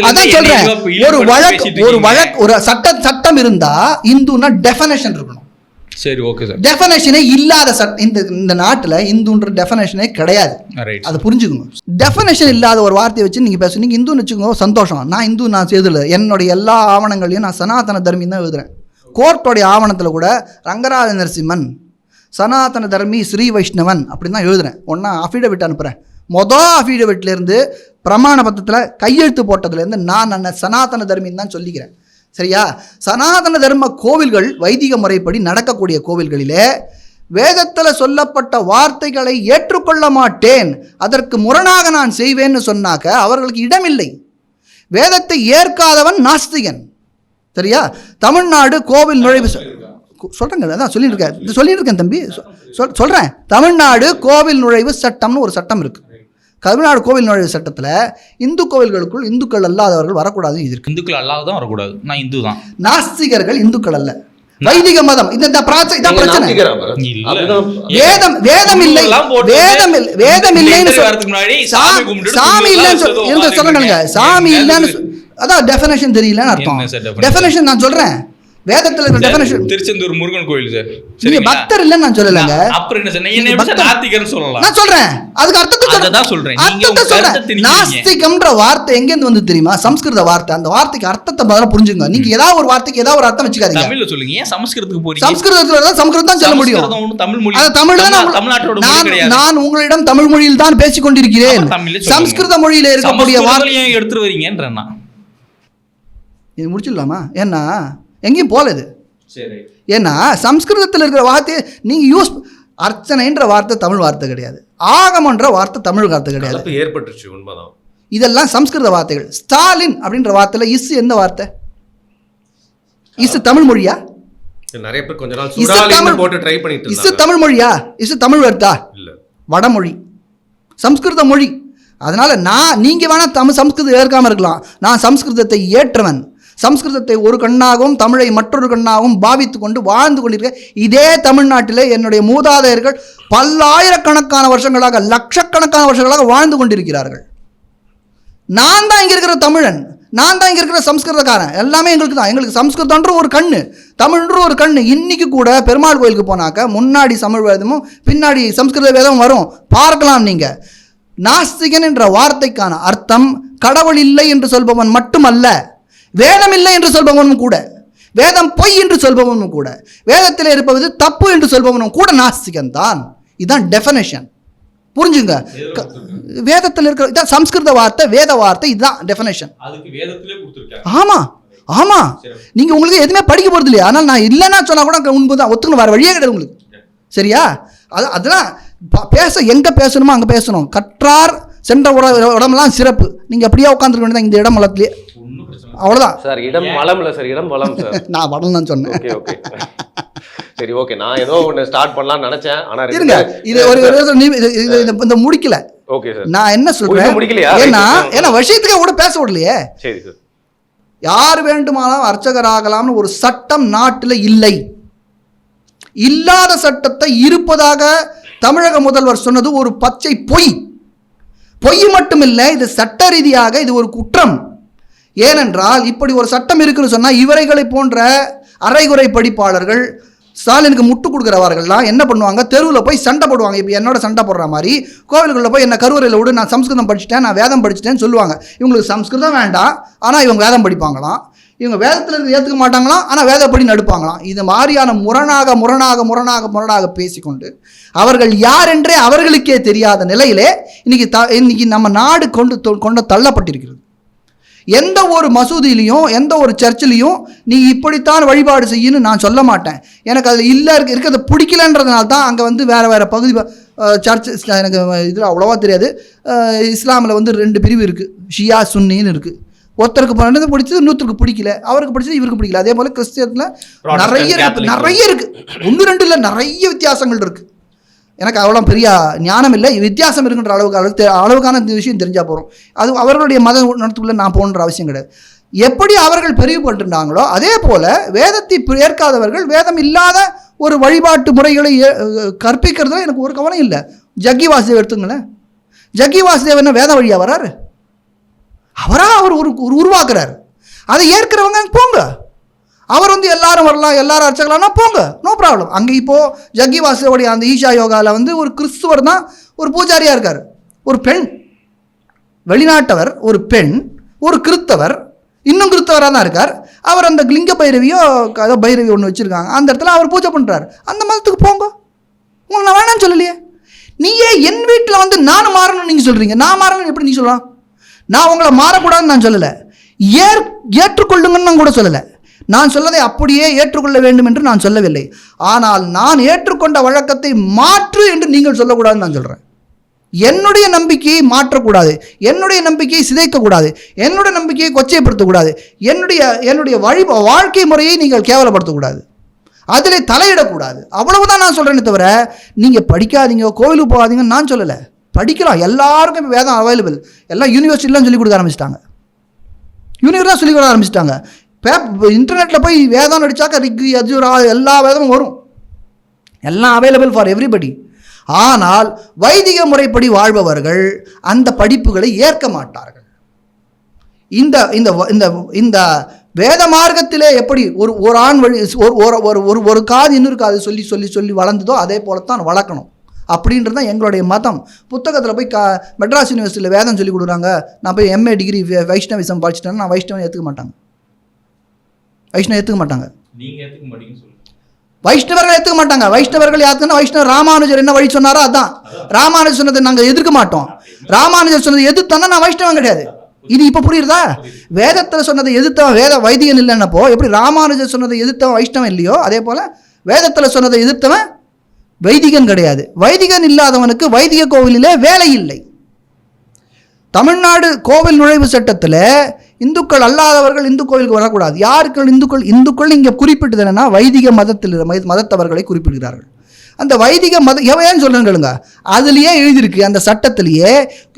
அதான் சொல்றேன். ஒரு வழக்கு ஒரு சட்டம் இருந்தா இந்துன்னா டெஃபினேஷன் இருக்கணும். சரி, ஓகே சார். டெஃபினேஷனே இல்லாத இந்த நாட்டுல இந்துன்ற டெஃபினேஷனே கிடையாது. அதை புரிஞ்சுக்கணும். டெஃபினேஷன் இல்லாத ஒரு வார்த்தையை வச்சு நீங்க பேச. நீங்க இந்துன்னு வச்சுக்கோங்க, சந்தோஷம். நான் இந்து நான் எழுதல. என்னுடைய எல்லா ஆவணங்களையும் நான் சனாதன தர்மி தான் எழுதுறேன். கோர்ட்டோடைய ஆவணத்தில் கூட ரங்கராஜ நரசிம்மன் சனாதன தர்மி ஸ்ரீ வைஷ்ணவன் அப்படின்னு தான் எழுதுறேன். ஒன்னா அஃபிடவிட் அனுப்புறேன். அஃபிடவிட்லேருந்து பிரமாண பத்திரத்தில் கையெழுத்து போட்டதுலேருந்து நான் சனாதன தர்மின்னு தான் சொல்லிக்கிறேன். சரியா? சனாதன தர்ம கோவில்கள் வைதிக முறைப்படி நடக்கக்கூடிய கோவில்களிலே வேதத்தில் சொல்லப்பட்ட வார்த்தைகளை ஏற்றுக்கொள்ள மாட்டேன், அதற்கு முரணாக நான் செய்வேன்னு சொன்னாக்க அவர்களுக்கு இடமில்லை. வேதத்தை ஏற்காதவன் நாஸ்திகன். சரியா? தமிழ்நாடு கோவில் நுழைவு சொல்றேங்க, அதான் சொல்லியிருக்கேன் தம்பி. சொல்றேன். தமிழ்நாடு கோவில் நுழைவு சட்டம்னு ஒரு சட்டம் இருக்கு. தமிழ்நாடு கோவில் நுழைவு சட்டத்தில் இந்து கோவில்களுக்குள் இந்துக்கள் அல்லாதவர்கள் வரக்கூடாது. இந்துக்கள் அல்லாததான் வரக்கூடாது. நான் இந்து தான். நாஸ்திகர்கள் இந்துக்கள் அல்ல. வைதிக மதம் இந்த பிரச்சனை. வேதம் இல்லை சாமி இல்லைன்னு சொல்றேன். சாமி இல்லைன்னு அதான் டெஃபினேஷன் தெரியலன்னு அர்த்தம். டெஃபினேஷன் நான் சொல்றேன். வேதத்துல இருக்கிற டெஃபினேஷன். திருச்செந்தூர் முருகன் கோயில் சார், நீங்க பக்தர் இல்லன்னு நான் சொல்லலங்க. அப்புறம் என்ன சார், நீங்க என்ன எப்படி நாஸ்திகர்னு சொல்லலாம்? நான் சொல்றேன், அதுக்கு அர்த்தத்தை சொல்றேன். அர்த்தத்தை சொல்றேன். நாஸ்திகம்ன்ற வார்த்தை எங்க இருந்து வந்து தெரியுமா? சமஸ்கிருத வார்த்தை. அந்த வார்த்தைக்கு அர்த்தத்தை முதல்ல புரிஞ்சுங்க. நீங்க ஏதாவது ஒரு வார்த்தைக்கு ஏதாவது ஒரு அர்த்தம் வச்சுக்காதீங்க. தமிழ்ல சொல்லுங்க. ஏன் சமஸ்கிருதத்துக்கு போறீங்க? சமஸ்கிருதத்துல தான் சமஸ்கிருதம் தான் சொல்ல முடியும். தமிழ் மொழி, அது தமிழ் தான். தமிழ்நாட்டோட மொழி கிடையாது. நான் உங்களிடம் தமிழ் மொழியில் தான் பேசிக் கொண்டிருக்கிறேன். சமஸ்கிருத மொழியில இருக்கக்கூடிய வார்த்தையை எடுத்து வரீங்கன்றேன்னா இது முடிச்சிடலாமா? ஏன்னா எங்கேயும் போல இது. சரி. ஏன்னா சம்ஸ்கிருதத்தில் இருக்கிற வார்த்தையை நீங்க யூஸ், அர்ச்சனைன்ற வார்த்தை தமிழ் வார்த்தை கிடையாது, ஆகமன்ற வார்த்தை தமிழ் வார்த்தை கிடையாது. ஏற்பட்டுச்சு, உண்மைதான். இதெல்லாம் சம்ஸ்கிருத வார்த்தைகள். ஸ்டாலின் அப்படின்ற வார்த்தையில இஸ் எந்த வார்த்தை? இஸ் தமிழ் மொழியா? நிறைய பேர் கொஞ்ச நாள் சுடாலின்னு போட்டு ட்ரை பண்ணிட்டு இருந்தாங்க. இஸ் தமிழ் மொழியா? இஸ் தமிழ் வார்த்தா? இல்ல, வடமொழி, சம்ஸ்கிருத மொழி. அதனால நீங்க வேணா சம்ஸ்கிருதம் ஏற்காம இருக்கலாம், நான் சம்ஸ்கிருதத்தை ஏற்றவன். சம்ஸ்கிருதத்தை ஒரு கண்ணாகவும் தமிழை மற்றொரு கண்ணாகவும் பாவித்து கொண்டு வாழ்ந்து கொண்டிருக்க இதே தமிழ்நாட்டிலே என்னுடைய மூதாதையர்கள் பல்லாயிரக்கணக்கான வருஷங்களாக, லட்சக்கணக்கான வருஷங்களாக வாழ்ந்து கொண்டிருக்கிறார்கள். நான் தான் இங்க இருக்கிற தமிழன், நான் தான் இங்க இருக்கிற சம்ஸ்கிருதக்காரன். எல்லாமே எங்களுக்கு தான். எங்களுக்கு சம்ஸ்கிருதன்ற ஒரு கண்ணு, தமிழ்ன்ற ஒரு கண்ணு. இன்னைக்கு கூட பெருமாள் கோயிலுக்கு போனாக்க முன்னாடி தமிழ் வேதமும் பின்னாடி சம்ஸ்கிருத வேதமும் வரும், பார்க்கலாம் நீங்க. நாஸ்திகன் என்ற வார்த்தைக்கான அர்த்தம் கடவுள் இல்லை என்று சொல்பவன் மட்டுமல்ல, வேதம் இல்லை என்று சொல்பவனும் கூட, வேதம் பொய் என்று சொல்பவனும் கூட, வேதத்தில் இருப்பது தப்பு என்று சொல்பவனும் கூட நாஸ்திகன் தான். இதுதான் டெஃபினேஷன். புரிஞ்சுங்க. வேதத்தில் இருக்கிற இதான் சம்ஸ்கிருத வார்த்தை, வேத வார்த்தை, இதுதான் டெஃபினேஷன். ஆமா ஆமா, நீங்க உங்களுக்கு எதுவுமே படிக்க போறது இல்லையா? ஆனால் நான் இல்லைன்னா சொன்னா கூட உண்மைதான், ஒத்துக்கணும், வேற வழியே கிடையாது உங்களுக்கு. சரியா? அதெல்லாம் எங்க பேசணுமோ அங்க பேசணும். கற்றார் சென்ற இடமெல்லாம் சிறப்பு. நீங்க அப்படியே உட்காந்துருக்க வேண்டியதான் இந்த இடம் மலத்திலேயே, அவ்வளவுதான் சார். இடம் மலம் இல்ல சார், இடம் வளம் சார். நான் வளம் தான் சொன்னேன். ஓகே ஓகே சரி ஓகே. நான் ஏதோ ஒன்னு ஸ்டார்ட் பண்ணலாம்னு நினைச்சேன், ஆனா இருங்க, இது ஒரு இந்த முடிக்கல. ஓகே சார், நான் என்ன சொல்றேன், முடிக்கலையா? ஏன்னா விஷயத்துக்கு கூட பேச விடலையே. சரி சார். யார் வேண்டுமானாலும் அர்ச்சகராகலாம்னு ஒரு சட்டம் நாட்டில் இல்லை. இல்லாத சட்டத்தை இருப்பதாக தமிழக முதல்வர் சொன்னது ஒரு பச்சை பொய். பொய் மட்டுமில்லை, இது சட்ட ரீதியாக இது ஒரு குற்றம். ஏனென்றால் இப்படி ஒரு சட்டம் இருக்குன்னு சொன்னால் இவரைகளை போன்ற அரைகுறை படிப்பாளர்கள், ஸ்டாலினுக்கு முட்டு கொடுக்குறவர்கள்லாம் என்ன பண்ணுவாங்க, தெருவில் போய் சண்டை போடுவாங்க. இப்போ என்னோட சண்டை போடுற மாதிரி கோவிலுக்குள்ளே போய் என்ன கருவறையில் விடு, நான் சம்ஸ்கிருதம் படிச்சுட்டேன், நான் வேதம் படிச்சுட்டேன்னு சொல்லுவாங்க. இவங்களுக்கு சம்ஸ்கிருதம் வேண்டாம், ஆனால் இவங்க வேதம் படிப்பாங்களாம். இவங்க வேதத்தில் இருந்து ஏற்றுக்க மாட்டாங்களாம், ஆனால் வேதப்படி நடுப்பாங்களாம். இது மாதிரியான முரணாக முரணாக முரணாக முரணாக பேசிக்கொண்டு அவர்கள் யார் என்றே அவர்களுக்கே தெரியாத நிலையிலே இன்னைக்கு நம்ம நாடு கொண்டு தள்ளப்பட்டிருக்கிறது. எந்த ஒரு மசூதியிலையும் எந்த ஒரு சர்ச்சிலையும் நீ இப்படித்தான் வழிபாடு செய்யணும்னு நான் சொல்ல மாட்டேன். எனக்கு அதில் இருக்கிறது பிடிக்கலன்றதுனால தான் அங்கே வந்து வேறு பகுதி சர்ச், எனக்கு இதில் அவ்வளோவா தெரியாது. இஸ்லாமில் வந்து 2 பிரிவு இருக்குது, ஷியா சுன்னின்னு இருக்குது. ஒருத்தருக்கு பண்ணது பிடிச்சது இன்னொருத்தருக்கு பிடிக்கல, அவருக்கு பிடிச்சது இவருக்கு பிடிக்கல. அதே போல் கிறிஸ்டியத்தில் நிறைய இருக்குது, 1-2 இல்லை, நிறைய வித்தியாசங்கள் இருக்குது. எனக்கு அவ்வளோ பெரிய ஞானம் இல்லை, வித்தியாசம் இருக்குன்ற அளவுக்கான இந்த விஷயம் தெரிஞ்சால் போகிறோம். அது அவர்களுடைய மத நடத்துக்குள்ளே நான் போகணுன்ற அவசியம் கிடையாது. எப்படி அவர்கள் பிரிவுபட்டுட்டாங்களோ அதே போல் வேதத்தை ஏற்காதவர்கள் வேதம் இல்லாத ஒரு வழிபாட்டு முறைகளை கற்பிக்கிறதுல எனக்கு ஒரு கவனம் இல்லை. ஜக்கி வாசுதேவ் எடுத்துங்களேன். ஜக்கி வாசுதேவ் என்ன வேத வழியாக வராரு? அவர் ஒரு உருவாக்குறாரு. அதை ஏற்கிறவங்க போங்க, அவர் வந்து எல்லாரும் வரலாம், எல்லாரும் அர்ச்சகலாம்னா போங்க, நோ ப்ராப்ளம். அங்கே இப்போது ஜக்கி வாசுதேவோடைய அந்த ஈஷா யோகாவில் வந்து ஒரு கிறிஸ்துவர் தான் ஒரு பூஜாரியாக இருக்கார், ஒரு பெண், வெளிநாட்டவர், ஒரு பெண், ஒரு கிறிஸ்தவர், இன்னும் கிறிஸ்தவராக தான் இருக்கார். அவர் அந்த லிங்க பைரவியோ பைரவி ஒன்று வச்சுருக்காங்க, அந்த இடத்துல அவர் பூஜை பண்ணுறாரு. அந்த மதத்துக்கு போங்க, உங்களை நான் வேணான்னு சொல்லலையே. நீயே என் வீட்டில் வந்து நான் மாறணும்னு நீங்கள் சொல்கிறீங்க, நான் மாறணும்னு எப்படி நீ சொல்லலாம்? நான் உங்களை மாறக்கூடாதுன்னு நான் சொல்லலை, ஏற்றுக்கொள்ளுங்கன்னு நான் கூட சொல்லலை. நான் சொல்லதை அப்படியே ஏற்றுக்கொள்ள வேண்டும் என்று நான் சொல்லவில்லை. ஆனால் நான் ஏற்றுக்கொண்ட வழக்கத்தை மாற்று என்று நீங்கள் சொல்லக்கூடாதுன்னு நான் சொல்கிறேன். என்னுடைய நம்பிக்கையை மாற்றக்கூடாது, என்னுடைய நம்பிக்கையை சிதைக்கக்கூடாது, என்னுடைய நம்பிக்கையை கொச்சைப்படுத்தக்கூடாது, என்னுடைய வாழ்க்கை முறையை நீங்கள் கேவலப்படுத்தக்கூடாது, அதில் தலையிடக்கூடாது. அவ்வளவுதான் நான் சொல்கிறேன்னு தவிர நீங்கள் படிக்காதீங்க, கோவிலுக்கு போகாதீங்கன்னு நான் சொல்லலை. படிக்கலாம், எல்லாருக்கும் இப்போ வேதம் அவைலபிள். எல்லாம் யூனிவர்சிட்டிலாம் சொல்லிக் கொடுக்க ஆரம்பிச்சிட்டாங்க, யூனிவர்சிட்டி சொல்லிக் கொடுக்க ஆரம்பிச்சிட்டாங்க. இன்டர்நெட்டில் போய் வேதம் அடித்தாக்க ரிக்கு யஜுரா எல்லா வேதமும் வரும், எல்லாம் அவைலபிள் ஃபார் எவ்ரிபடி. ஆனால் வைதிக முறைப்படி வாழ்பவர்கள் அந்த படிப்புகளை ஏற்க மாட்டார்கள். இந்த இந்த இந்த வேத மார்க்கத்திலே எப்படி ஒரு ஆண் வழி ஒரு காது இன்னொரு காது சொல்லி சொல்லி சொல்லி வளர்ந்ததோ அதே போலத்தான் வளர்க்கணும் அப்படின்றது தான் எங்களுடைய மதம். புத்தகத்தில் போய் மெட்ராஸ் யூனிவர்சிட்டியில் வேதம் சொல்லி கொடுக்குறாங்க, நான் போய் MA டிகிரி வைஷ்ணவிசம் படிச்சுட்டேன்னா நான் வைஷ்ணவன் ஏற்றுக்க மாட்டாங்க. வைஷ்ணவ ஏற்றுக்க மாட்டாங்க. நீங்கள் ஏற்றுக்க மாட்டீங்கன்னு சொல்லுங்கள். வைஷ்ணவர்கள் ஏற்றுக்க மாட்டாங்க. வைஷ்ணவர்கள் யாருக்குன்னா வைஷ்ணவர் ராமானுஜர் என்ன வழி சொன்னாரோ அதான். ராமானுஜர் சொன்னதை நாங்கள் எதிர்க்க மாட்டோம். ராமானுஜர் சொன்னதை எதிர்த்தோன்னா நான் வைஷ்ணவன் கிடையாது. இது இப்போ புரியுறதா? வேதத்தில் சொன்னதை எதிர்த்தவன் வைதிகன் இல்லைன்னப்போ எப்படி ராமானுஜர் சொன்னதை எதிர்த்தவன் வைஷ்ணவன் இல்லையோ அதே போல் வேதத்தில் சொன்னதை எதிர்த்தவன் வைதிகன் கிடையாது. வைதிகன் இல்லாதவனுக்கு வைதிக கோவிலிலே வேலை இல்லை. தமிழ்நாடு கோவில் நுழைவு சட்டத்தில் இந்துக்கள் அல்லாதவர்கள் இந்து கோவிலுக்கு வரக்கூடாது. யாருக்கு இந்துக்கள் இங்கே குறிப்பிட்டது என்னன்னா வைதிக மதத்தவர்களை குறிப்பிடுகிறார்கள். அந்த வைதிக ஏன் சொல்லுங்க, அதுலேயே எழுதியிருக்கு அந்த சட்டத்திலேயே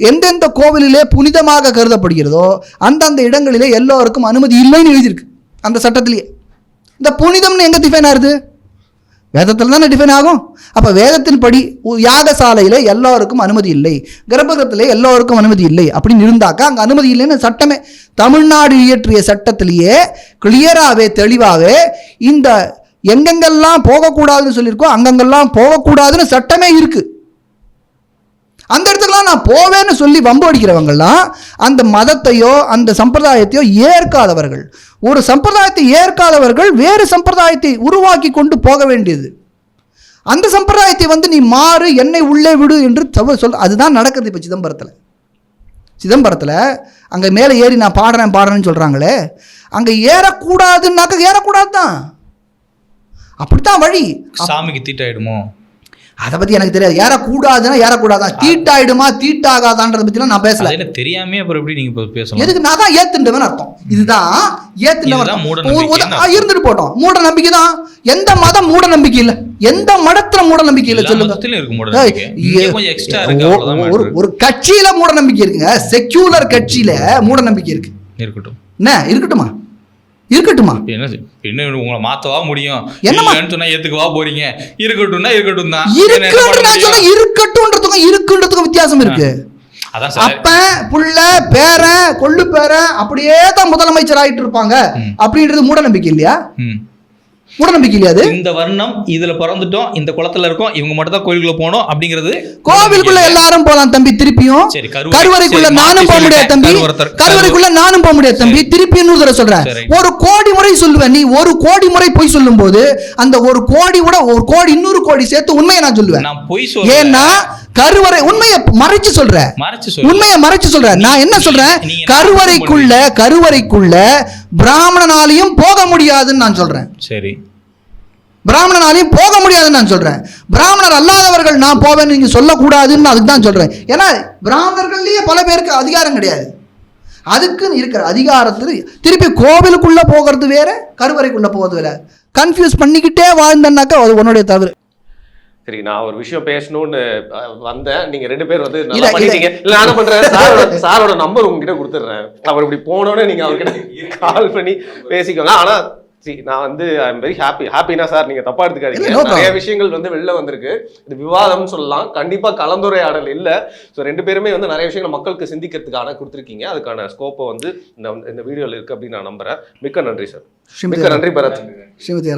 எந்தெந்த கோவிலிலே புனிதமாக கருதப்படுகிறதோ அந்தந்த இடங்களிலே எல்லோருக்கும் அனுமதி இல்லைன்னு எழுதியிருக்கு அந்த சட்டத்திலேயே. இந்த புனிதம்னு எங்கே டிஃபைன் ஆகுது? வேதத்தில் தானே டிஃபைன் ஆகும். அப்போ வேதத்தின்படி யாகசாலையில் எல்லோருக்கும் அனுமதி இல்லை, கர்ப்பகிரகத்திலே எல்லோருக்கும் அனுமதி இல்லை அப்படின்னு இருந்தாக்கா அங்கே அனுமதி இல்லைன்னு சட்டமே தமிழ்நாடு இயற்றிய சட்டத்திலேயே கிளியராகவே தெளிவாகவே இந்த எங்கெங்கெல்லாம் போகக்கூடாதுன்னு சொல்லியிருக்கோம் அங்கங்கெல்லாம் போகக்கூடாதுன்னு சட்டமே இருக்குது. அந்த இடத்துக்குலாம் நான் போவேன்னு சொல்லி வம்பு அடிக்கிறவங்கெல்லாம் அந்த மதத்தையோ அந்த சம்பிரதாயத்தையோ ஏற்காதவர்கள். ஒரு சம்பிரதாயத்தை ஏற்காதவர்கள் வேறு சம்பிரதாயத்தை உருவாக்கி கொண்டு போக வேண்டியது. அந்த சம்பிரதாயத்தை நீ மாறு, என்னை உள்ளே விடு என்று அதுதான் நடக்குது. இப்போ சிதம்பரத்தில் அங்கே மேலே ஏறி நான் பாடுறேன்னு சொல்கிறாங்களே, அங்கே ஏறக்கூடாதுன்னாக்க ஏறக்கூடாது தான். அப்படித்தான் வழி. சாமிக்கு தீட்டாயிடுமோ அதை பற்றி எனக்கு தெரியாது. ஏறக்கூடாதுன்னா ஏறக்கூடாதான், தீட்டாயிடுமா தீட்டாகாதான்றதை பற்றிலாம் நான் பேசல. எனக்கு தெரியாமே அப்புறம் எப்படி நீங்கள் பேசலாம்? எதுக்கு நான் தான் ஏத்துண்டவன் அர்த்தம். இதுதான் ஏத்துண்டவன் இருந்துட்டு போட்டோம். மூட நம்பிக்கை தான். எந்த மதம் மூட நம்பிக்கை இல்லை? எந்த மதத்துல மூட நம்பிக்கை இல்லை சொல்லுங்க? ஒரு கட்சியில மூட நம்பிக்கை இருக்குங்க. செக்யூலர் கட்சியில மூட நம்பிக்கை இருக்கு. இருக்கட்டும் என்ன இருக்கட்டுமா? என்ன உங்களை மாத்தவா முடியும்? என்ன ஏத்துக்கவா போறீங்க? இருக்கட்டும் தான். இருக்குன்றதுக்கும் வித்தியாசம் இருக்கு. அப்ப புள்ள பேரன் கொள்ளு பேரன் அப்படியே தான் முதலமைச்சர் ஆயிட்டு இருப்பாங்க அப்படின்றது மூட நம்பிக்கை இல்லையா? மூட நம்பிக்கை இல்லையா? அது இந்த வர்ணம் இதுல பிறந்துட்டோம், இந்த குளத்துல இருக்கோம், இவங்க மட்டும் தான் கோயிலுக்குள்ள போனோம் அப்படிங்கிறது. கோவிலுக்குள்ள எல்லாரும் போலாம் தம்பி. திருப்பியும் கருவறைக்குள்ள நானும் போக முடியாது தம்பி. கருவறைக்குள்ள நானும் போக முடியாது தம்பி. திருப்பி இன்னொரு தடவை சொல்றேன், 1 கோடி முறை சொல்லுவேன். நீ 1 கோடி முறை பொய் சொல்லும் போது அந்த 1 கோடி விட 1 கோடி 200 கோடி சேர்த்து உண்மையை நான் சொல்லுவேன். ஏன்னா கருவறை உண்மையை மறைச்சு சொல்றேன். உண்மையை மறைச்சு சொல்றேன். நான் என்ன சொல்றேன்? கருவறைக்குள்ள பிராமணனாலையும் போக முடியாதுன்னு நான் சொல்றேன். சரி, பிராமணனாலையும் போக முடியாதுன்னு நான் சொல்றேன். பிராமணர் அல்லாதவர்கள் நான் போவேன்னு நீங்க சொல்லக்கூடாதுன்னு அதுக்கு தான் சொல்றேன். ஏன்னா பிராமணர்கள்லயே பல பேருக்கு அதிகாரம் கிடையாது. அதுக்குன்னு இருக்கிற அதிகாரத்தில் திருப்பி கோவிலுக்குள்ள போகிறது வேற, கருவறைக்குள்ள போகிறது வேற. கன்ஃபியூஸ் பண்ணிக்கிட்டே வாழ்ந்தேன்னாக்கா அது உன்னுடைய தவறு. சரி, நான் ஒரு விஷயம் பேசணும்னு வந்தேன். நீங்க 2 பேர் நல்லா பண்ணிட்டீங்க. இல்ல நான் என்ன பண்றேன், சாரோட நம்பர் உங்ககிட்ட கொடுத்துட்றேன். அவர் இப்படி போனோன்னு நீங்க அவர்கிட்ட கால் பண்ணி பேசிக்கோங்க. ஆனா நான் ஐ எம் வெரி ஹாப்பினா சார், நீங்க தப்பா எடுத்துக்காதீங்க. நிறைய விஷயங்கள் வெளில வந்திருக்கு. இது விவாதம்னு சொல்லலாம், கண்டிப்பா கலந்துரையாடல் இல்ல. ஸோ 2 பேருமே நிறைய விஷயங்கள் மக்களுக்கு சிந்திக்கிறதுக்கான கொடுத்துருக்கீங்க. அதுக்கான ஸ்கோப்பை இந்த வீடியோல இருக்கு அப்படின்னு நான் நம்புறேன். மிக்க நன்றி சார். மிக்க நன்றி பரத். ஸ்ரீமதி